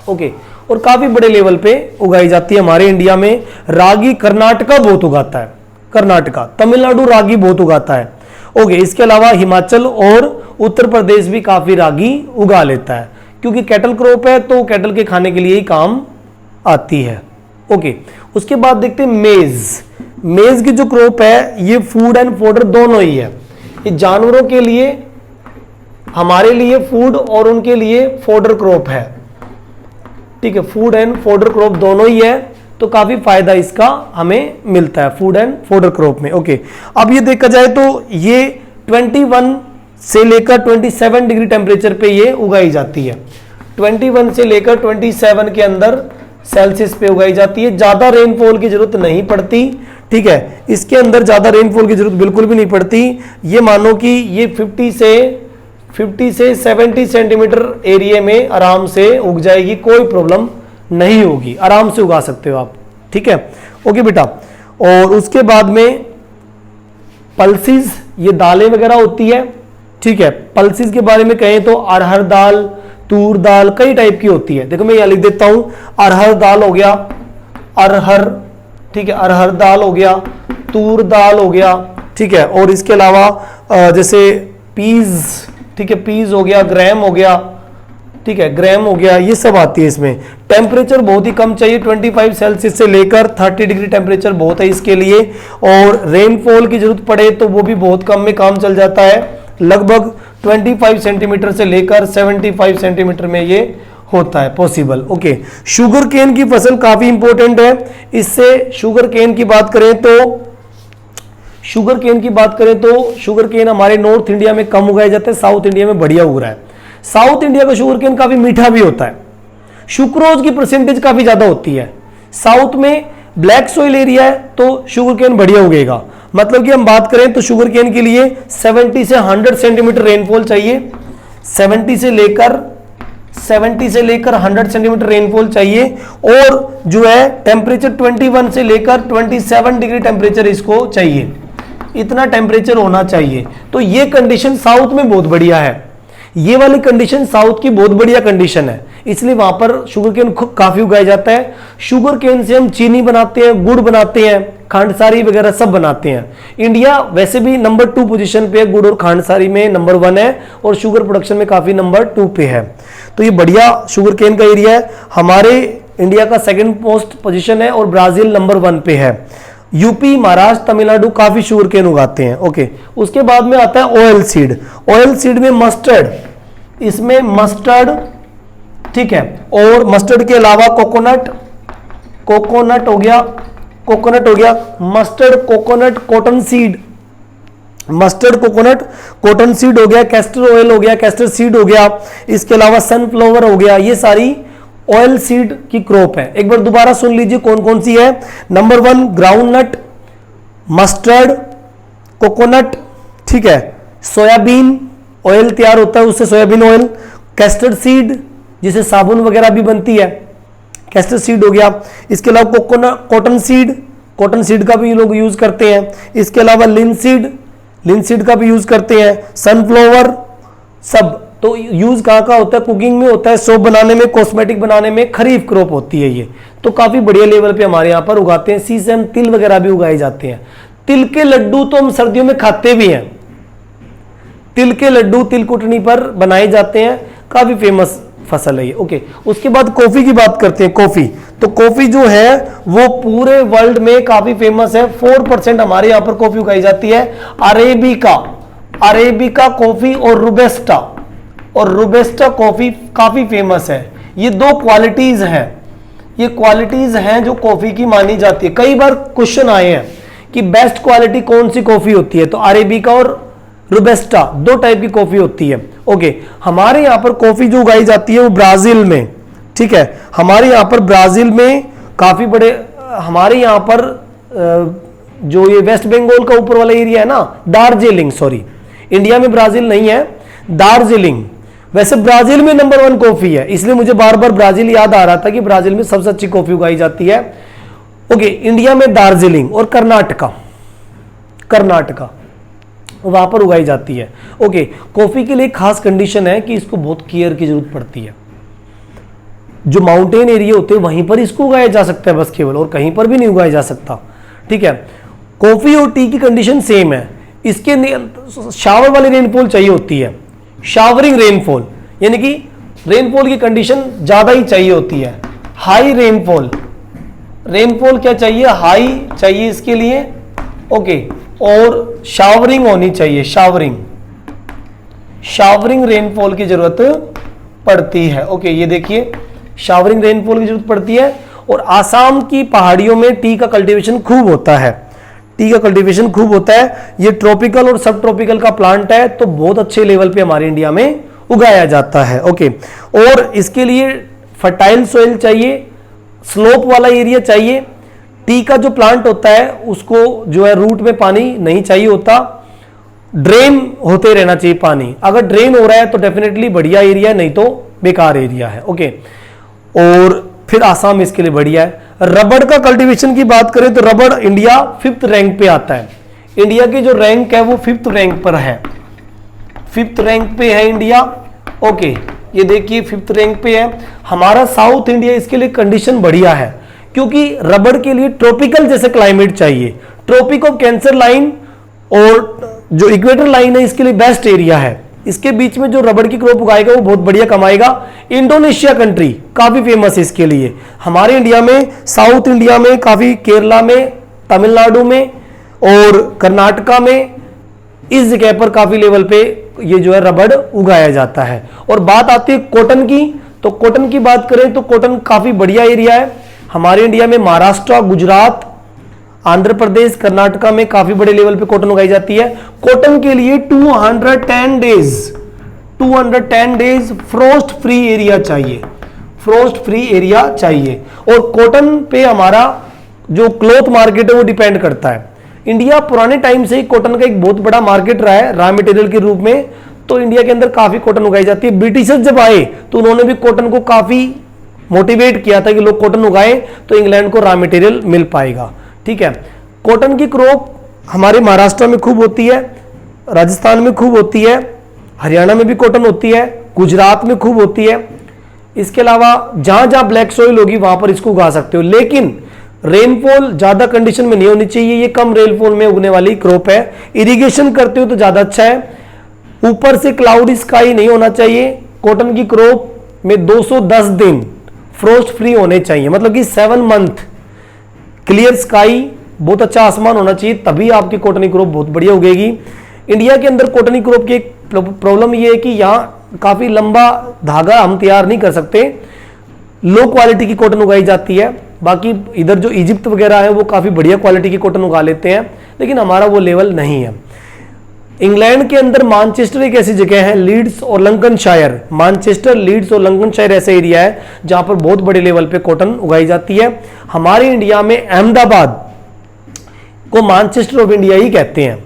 ओके, और काफी बड़े लेवल पे उगाई जाती है हमारे इंडिया में। रागी कर्नाटका बहुत उगाता है, कर्नाटका, तमिलनाडु रागी बहुत उगाता है। ओके, इसके अलावा हिमाचल और उत्तर प्रदेश भी काफी रागी उगा लेता है, क्योंकि कैटल क्रॉप है तो कैटल के खाने के लिए ही काम आती है। ओके, उसके बाद देखते हैं मेज। मेज की जो क्रॉप है ये फूड एंड फोडर दोनों ही है, ये जानवरों के लिए, हमारे लिए फूड और उनके लिए फोडर क्रॉप है। ठीक है, फूड एंड फोडर क्रॉप दोनों ही है। तो काफी फायदा इसका हमें मिलता है फूड एंड फोडर क्रॉप में। ओके, अब ये देखा जाए तो ये 21 से लेकर 27 डिग्री टेम्परेचर पे ये उगाई जाती है। 21 से लेकर 27 के अंदर सेल्सियस पे उगाई जाती है। ज्यादा रेनफॉल की जरूरत नहीं पड़ती, ठीक है, इसके अंदर ज्यादा रेनफॉल की जरूरत बिल्कुल भी नहीं पड़ती। ये मानो कि ये 50 से 70 सेंटीमीटर एरिया में आराम से उग जाएगी, कोई प्रॉब्लम नहीं होगी, आराम से उगा सकते हो आप, ठीक है। ओके बेटा, और उसके बाद में पल्सिस, ये दालें वगैरह होती है, ठीक है। पल्सिस के बारे में कहें तो अरहर दाल, तूर दाल, कई टाइप की होती है। देखो मैं यहां लिख देता हूं, अरहर दाल हो गया, अरहर, ठीक है, अरहर दाल हो गया, तूर दाल हो गया, ठीक है। और इसके अलावा जैसे पीज, ठीक है, पीज हो गया, ग्राम हो गया, ठीक है, ग्राम हो गया, ये सब आती है इसमें। टेम्परेचर बहुत ही कम चाहिए, 25 सेल्सियस से लेकर 30 डिग्री टेम्परेचर बहुत है इसके लिए। और रेनफॉल की जरूरत पड़े तो वो भी बहुत कम में काम चल जाता है, लगभग 25 सेंटीमीटर से लेकर 75 सेंटीमीटर में ये होता है पॉसिबल। ओके, शुगर केन की फसल काफी इंपॉर्टेंट है। इससे शुगर केन की बात करें तो शुगर केन हमारे नॉर्थ इंडिया में कम उगाया जाता है, साउथ इंडिया में बढ़िया उग रहा है। साउथ इंडिया का शुगर केन काफी मीठा भी होता है, सुक्रोज की परसेंटेज काफी ज्यादा होती है। साउथ में ब्लैक सॉइल एरिया है तो शुगर केन बढ़िया उगेगा। मतलब कि हम बात करें तो शुगर केन के लिए 70 से 100 सेंटीमीटर रेनफॉल चाहिए, 70 से लेकर 100 सेंटीमीटर रेनफॉल चाहिए। और जो है टेम्परेचर 21 से लेकर 27 डिग्री टेम्परेचर इसको चाहिए, इतना टेम्परेचर होना चाहिए। तो ये कंडीशन साउथ में बहुत बढ़िया है, ये वाली कंडीशन साउथ की बहुत बढ़िया कंडीशन है, इसलिए वहां पर शुगर केन काफी उगाया जाता है। शुगर केन से हम चीनी बनाते हैं, गुड़ बनाते हैं, खांडसारी वगैरह सब बनाते हैं। इंडिया वैसे भी नंबर 2 पोजीशन पे है, गुड़ और खांडसारी में नंबर 1 है, और शुगर प्रोडक्शन में काफी नंबर 2 पे है। तो ये बढ़िया शुगर केन का एरिया है। हमारे इंडिया का सेकंड मोस्ट पोजीशन है और ब्राजील नंबर 1 पे है। यूपी, महाराष्ट्र, तमिलनाडु काफी शुगर केन उगाते हैं। ओके, उसके बाद में आता है ऑयल सीड। ऑयल सीड में मस्टर्ड, इसमें मस्टर्ड, ठीक है, और मस्टर्ड के अलावा कोकोनट हो गया, mustard, coconut, cotton seed, mustard, coconut, cotton seed हो गया, कैस्टर ऑयल हो गया, कैस्टर सीड हो गया, इसके अलावा सनफ्लावर हो गया। ये सारी ऑयल सीड की क्रॉप है। एक बार दोबारा सुन लीजिए कौन कौन सी है। नंबर 1 ग्राउंडनट, मस्टर्ड, कोकोनट, ठीक है, सोयाबीन ऑयल तैयार होता है उससे, सोयाबीन ऑयल, कैस्टर सीड जिसे साबुन वगैरह भी बनती है, कैस्टर सीड हो गया। इसके अलावा कॉटन सीड का भी लोग यूज करते हैं। इसके अलावा लिन सीड का भी यूज करते हैं, सनफ्लावर, सब। तो यूज कहाँ का होता है? कुकिंग में होता है, सोप बनाने में, कॉस्मेटिक बनाने में, खरीफ क्रॉप होती है ये। तो काफी बढ़िया लेवल पे हमारे यहाँ पर उगाते हैं। सीसम, तिल वगैरह भी उगाए जाते हैं। तिल के लड्डू तो हम सर्दियों में खाते भी हैं, तिल के लड्डू तिल कुटनी पर बनाए जाते हैं, काफी फेमस फसल है ये। ओके, उसके बाद कॉफी की बात करते हैं। कॉफी, तो कॉफी जो है वो पूरे वर्ल्ड में काफी फेमस है। 4% हमारे यहाँ पर कॉफी उगाई जाती है। अरेबिका कॉफी और रोबस्टा कॉफी काफी फेमस है। ये 2 क्वालिटीज हैं, ये क्वालिटीज हैं जो कॉफी की मानी जाती है। कई बार क्वेश्चन आए हैं कि बेस्ट क्वालिटी कौन सी कॉफी होती है, तो अरेबिका और रोबस्टा 2 टाइप की कॉफी होती है। ओके, हमारे यहाँ पर कॉफी जो उगाई जाती है वो ब्राजील में, ठीक है, हमारे यहाँ पर ब्राजील में काफी बड़े, हमारे यहाँ पर जो ये वेस्ट बंगाल का ऊपर वाला एरिया है ना, दार्जिलिंग, सॉरी इंडिया में ब्राजील नहीं है, दार्जिलिंग। वैसे ब्राजील में नंबर 1 कॉफी है, इसलिए मुझे बार बार ब्राजील याद आ रहा था कि ब्राजील में सबसे अच्छी कॉफी उगाई जाती है। ओके, इंडिया में दार्जिलिंग और कर्नाटका वहां पर उगाई जाती है। ओके, कॉफी के लिए खास कंडीशन है कि इसको बहुत केयर की जरूरत पड़ती है। जो माउंटेन एरिया होते हैं वहीं पर इसको उगाया जा सकता है बस केवल, और कहीं पर भी नहीं उगाया जा सकता, ठीक है। कॉफी और टी की कंडीशन सेम है। इसके शावर वाली रेनफॉल चाहिए होती है, शावरिंग रेनफॉल, यानी कि रेनफॉल की कंडीशन ज्यादा ही चाहिए होती है। हाई रेनफॉल क्या चाहिए? हाई चाहिए इसके लिए। ओके, और शावरिंग होनी चाहिए, शावरिंग रेनफॉल की जरूरत पड़ती है। ओके, ये देखिए शावरिंग रेनफॉल की जरूरत पड़ती है। और आसाम की पहाड़ियों में टी का कल्टीवेशन खूब होता है। टी का कल्टीवेशन खूब होता है। ये ट्रॉपिकल और सब ट्रॉपिकल का प्लांट है, तो बहुत अच्छे लेवल पे हमारे इंडिया में उगाया जाता है। ओके, और इसके लिए फर्टाइल सॉइल चाहिए, स्लोप वाला एरिया चाहिए। टी का जो प्लांट होता है उसको जो है रूट में पानी नहीं चाहिए होता, ड्रेन होते रहना चाहिए पानी। अगर ड्रेन हो रहा है तो डेफिनेटली बढ़िया एरिया है, नहीं तो बेकार एरिया है। ओके, और फिर आसाम इसके लिए बढ़िया है। रबड़ का कल्टीवेशन की बात करें तो रबड़ इंडिया 5th रैंक पे आता है। इंडिया की जो रैंक है वो 5th रैंक पर है, 5th रैंक पे है इंडिया। ओके, ये देखिए 5th रैंक पे है। हमारा साउथ इंडिया इसके लिए कंडीशन बढ़िया है, क्योंकि रबड़ के लिए ट्रॉपिकल जैसे क्लाइमेट चाहिए। ट्रॉपिक ऑफ कैंसर लाइन और जो इक्वेटर लाइन है इसके लिए बेस्ट एरिया है। इसके बीच में जो रबड़ की क्रॉप उगाएगा वो बहुत बढ़िया कमाएगा। इंडोनेशिया कंट्री काफी फेमस है इसके लिए। हमारे इंडिया में, साउथ इंडिया में काफी, केरला में, तमिलनाडु में और कर्नाटका में, इस जगह पर काफी लेवल पे ये जो है रबड़ उगाया जाता है। और बात आती है कॉटन की, तो कॉटन की बात करें तो कॉटन काफी बढ़िया एरिया है। हमारे इंडिया में महाराष्ट्र, गुजरात, आंध्र प्रदेश, कर्नाटका में काफी बड़े लेवल पे कॉटन उगाई जाती है। कॉटन के लिए 210 डेज फ्रोस्ट फ्री एरिया चाहिए, फ्रोस्ट फ्री एरिया चाहिए। और कॉटन पे हमारा जो क्लॉथ मार्केट है वो डिपेंड करता है। इंडिया पुराने टाइम से ही कॉटन का एक बहुत बड़ा मार्केट रहा है रॉ मटेरियल के रूप में, तो इंडिया के अंदर काफी कॉटन उगाई जाती है। ब्रिटिशर्स जब आए तो उन्होंने भी कॉटन को काफी मोटिवेट किया था कि लोग कॉटन उगाएं तो इंग्लैंड को रॉ मटेरियल मिल पाएगा। ठीक है, कॉटन की क्रॉप हमारे महाराष्ट्र में खूब होती है, राजस्थान में खूब होती है, हरियाणा में भी कॉटन होती है, गुजरात में खूब होती है। इसके अलावा जहां जहां ब्लैक सॉइल होगी वहां पर इसको उगा सकते हो, लेकिन रेनफॉल ज्यादा कंडीशन में नहीं होनी चाहिए। ये कम रेनफॉल में उगने वाली क्रॉप है। इरिगेशन करते हो तो ज्यादा अच्छा है। ऊपर से क्लाउड स्काई नहीं होना चाहिए। कॉटन की क्रॉप में 210 दिन फ्रोस्ट फ्री होने चाहिए, मतलब कि 7 मंथ क्लियर स्काई, बहुत अच्छा आसमान होना चाहिए, तभी आपकी कॉटन क्रॉप बहुत बढ़िया उगेगी। इंडिया के अंदर कॉटन क्रॉप की एक प्रॉब्लम यह है कि यहाँ काफी लंबा धागा हम तैयार नहीं कर सकते, लो क्वालिटी की कॉटन उगाई जाती है। बाकी इधर जो इजिप्ट वगैरह है वो काफी बढ़िया क्वालिटी की कॉटन उगा लेते हैं, लेकिन हमारा वो लेवल नहीं है। इंग्लैंड के अंदर मानचेस्टर एक ऐसी जगह है, लीड्स और लंकनशायर, मानचेस्टर, लीड्स और लंकनशायर ऐसा एरिया है जहां पर बहुत बड़े लेवल पे कॉटन उगाई जाती है। हमारे इंडिया में अहमदाबाद को मानचेस्टर ऑफ इंडिया ही कहते हैं।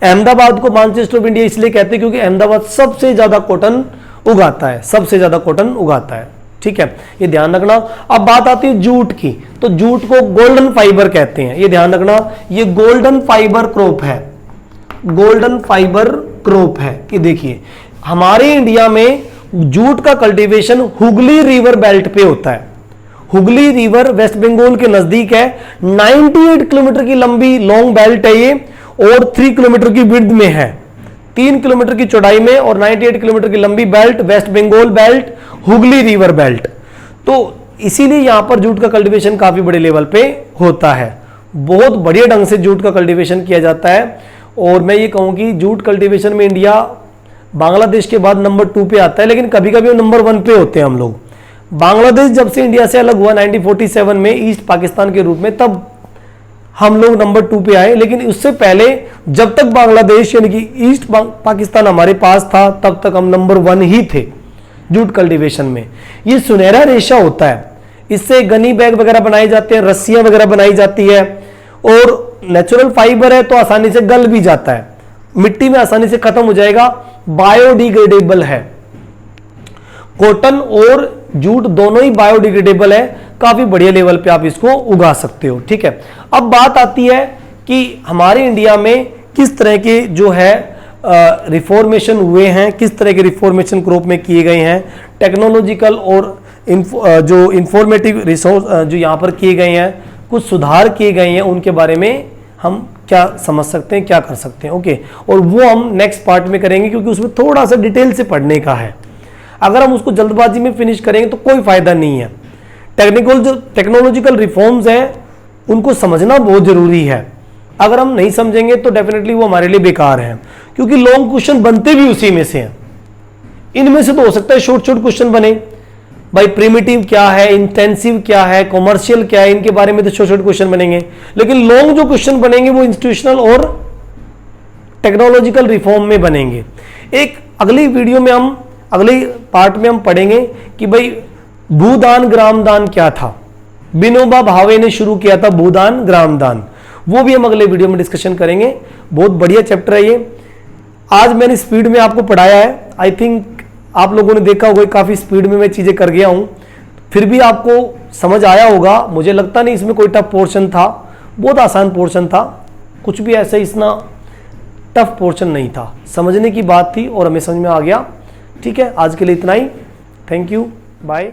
अहमदाबाद को मानचेस्टर ऑफ इंडिया इसलिए कहते हैं क्योंकि अहमदाबाद सबसे ज्यादा कॉटन उगाता है, सबसे ज्यादा कॉटन उगाता है। ठीक है, ये ध्यान रखना। अब बात आती है जूट की, तो जूट को गोल्डन फाइबर कहते हैं, ये ध्यान रखना। ये गोल्डन फाइबर क्रॉप है, गोल्डन फाइबर क्रॉप है। ये देखिए हमारे इंडिया में जूट का कल्टीवेशन हुगली रिवर बेल्ट पे होता है। हुगली रिवर वेस्ट बंगाल के नजदीक है। 98 किलोमीटर की लंबी लॉन्ग बेल्ट है ये, और 3 किलोमीटर की विड्थ में है, 3 किलोमीटर की चौड़ाई में, और 98 किलोमीटर की लंबी belt, West Bengal belt, Hooghly river belt. तो इसीलिए यहां पर जूट का कल्टीवेशन काफी बड़े लेवल पे होता है। बहुत बढ़िया ढंग से जूट का कल्टीवेशन किया जाता है। और मैं ये कहूं कि जूट कल्टीवेशन में इंडिया बांग्लादेश के बाद नंबर 2 पे आता है, लेकिन कभी कभी नंबर 1 पे होते हैं हम लोग। बांग्लादेश जब से इंडिया से अलग हुआ 1947 में ईस्ट पाकिस्तान के रूप में, तब हम लोग नंबर 2 पे आए। लेकिन उससे पहले जब तक बांग्लादेश यानी कि ईस्ट पाकिस्तान हमारे पास था, तब तक हम नंबर 1 ही थे जूट कल्टीवेशन में। ये सुनहरा रेशा होता है, इससे गनी बैग वगैरह बनाए जाते हैं, रस्सियां वगैरह बनाई जाती है, और नेचुरल फाइबर है तो आसानी से गल भी जाता है, मिट्टी में आसानी से खत्म हो जाएगा, बायोडिग्रेडेबल है। कॉटन और जूट दोनों ही बायोडिग्रेडेबल है, काफी बढ़िया लेवल पे आप इसको उगा सकते हो। ठीक है, अब बात आती है कि हमारे इंडिया में किस तरह के जो है रिफॉर्मेशन हुए हैं, किस तरह के रिफॉर्मेशन क्रॉप में किए गए हैं, टेक्नोलॉजिकल और जो इंफॉर्मेटिव रिसोर्स जो यहाँ पर किए गए हैं, कुछ सुधार किए गए हैं, उनके बारे में हम क्या समझ सकते हैं, क्या कर सकते हैं। ओके, और वो हम नेक्स्ट पार्ट में करेंगे, क्योंकि उसमें थोड़ा सा डिटेल से पढ़ने का है। अगर हम उसको जल्दबाजी में फिनिश करेंगे तो कोई फायदा नहीं है। टेक्नोलॉजिकल रिफॉर्म्स हैं, उनको समझना बहुत जरूरी है। अगर हम नहीं समझेंगे तो डेफिनेटली वो हमारे लिए बेकार है, क्योंकि लॉन्ग क्वेश्चन बनते भी उसी में से हैं। इनमें से तो हो सकता है शॉर्ट शॉर्ट क्वेश्चन बने, भाई प्रिमिटिव क्या है, इंटेंसिव क्या है, कॉमर्शियल क्या है, इनके बारे में तो छोटे छोटे क्वेश्चन बनेंगे, लेकिन लॉन्ग जो क्वेश्चन बनेंगे वो इंस्टीट्यूशनल और टेक्नोलॉजिकल रिफॉर्म में बनेंगे। एक अगली वीडियो में हम अगले पार्ट में हम पढ़ेंगे कि भाई भूदान ग्रामदान क्या था, विनोबा भावे ने शुरू किया था भूदान ग्रामदान, वो भी हम अगले वीडियो में डिस्कशन करेंगे। बहुत बढ़िया चैप्टर है ये। आज मैंने स्पीड में आपको पढ़ाया है, आई थिंक आप लोगों ने देखा होगा काफी स्पीड में मैं चीजें कर गया हूं, फिर भी आपको समझ आया होगा। मुझे लगता नहीं इसमें कोई टफ पोर्शन था, बहुत आसान पोर्शन था, कुछ भी ऐसा इतना टफ पोर्शन नहीं था, समझने की बात थी और हमें समझ में आ गया। ठीक है, आज के लिए इतना ही। Thank you, bye.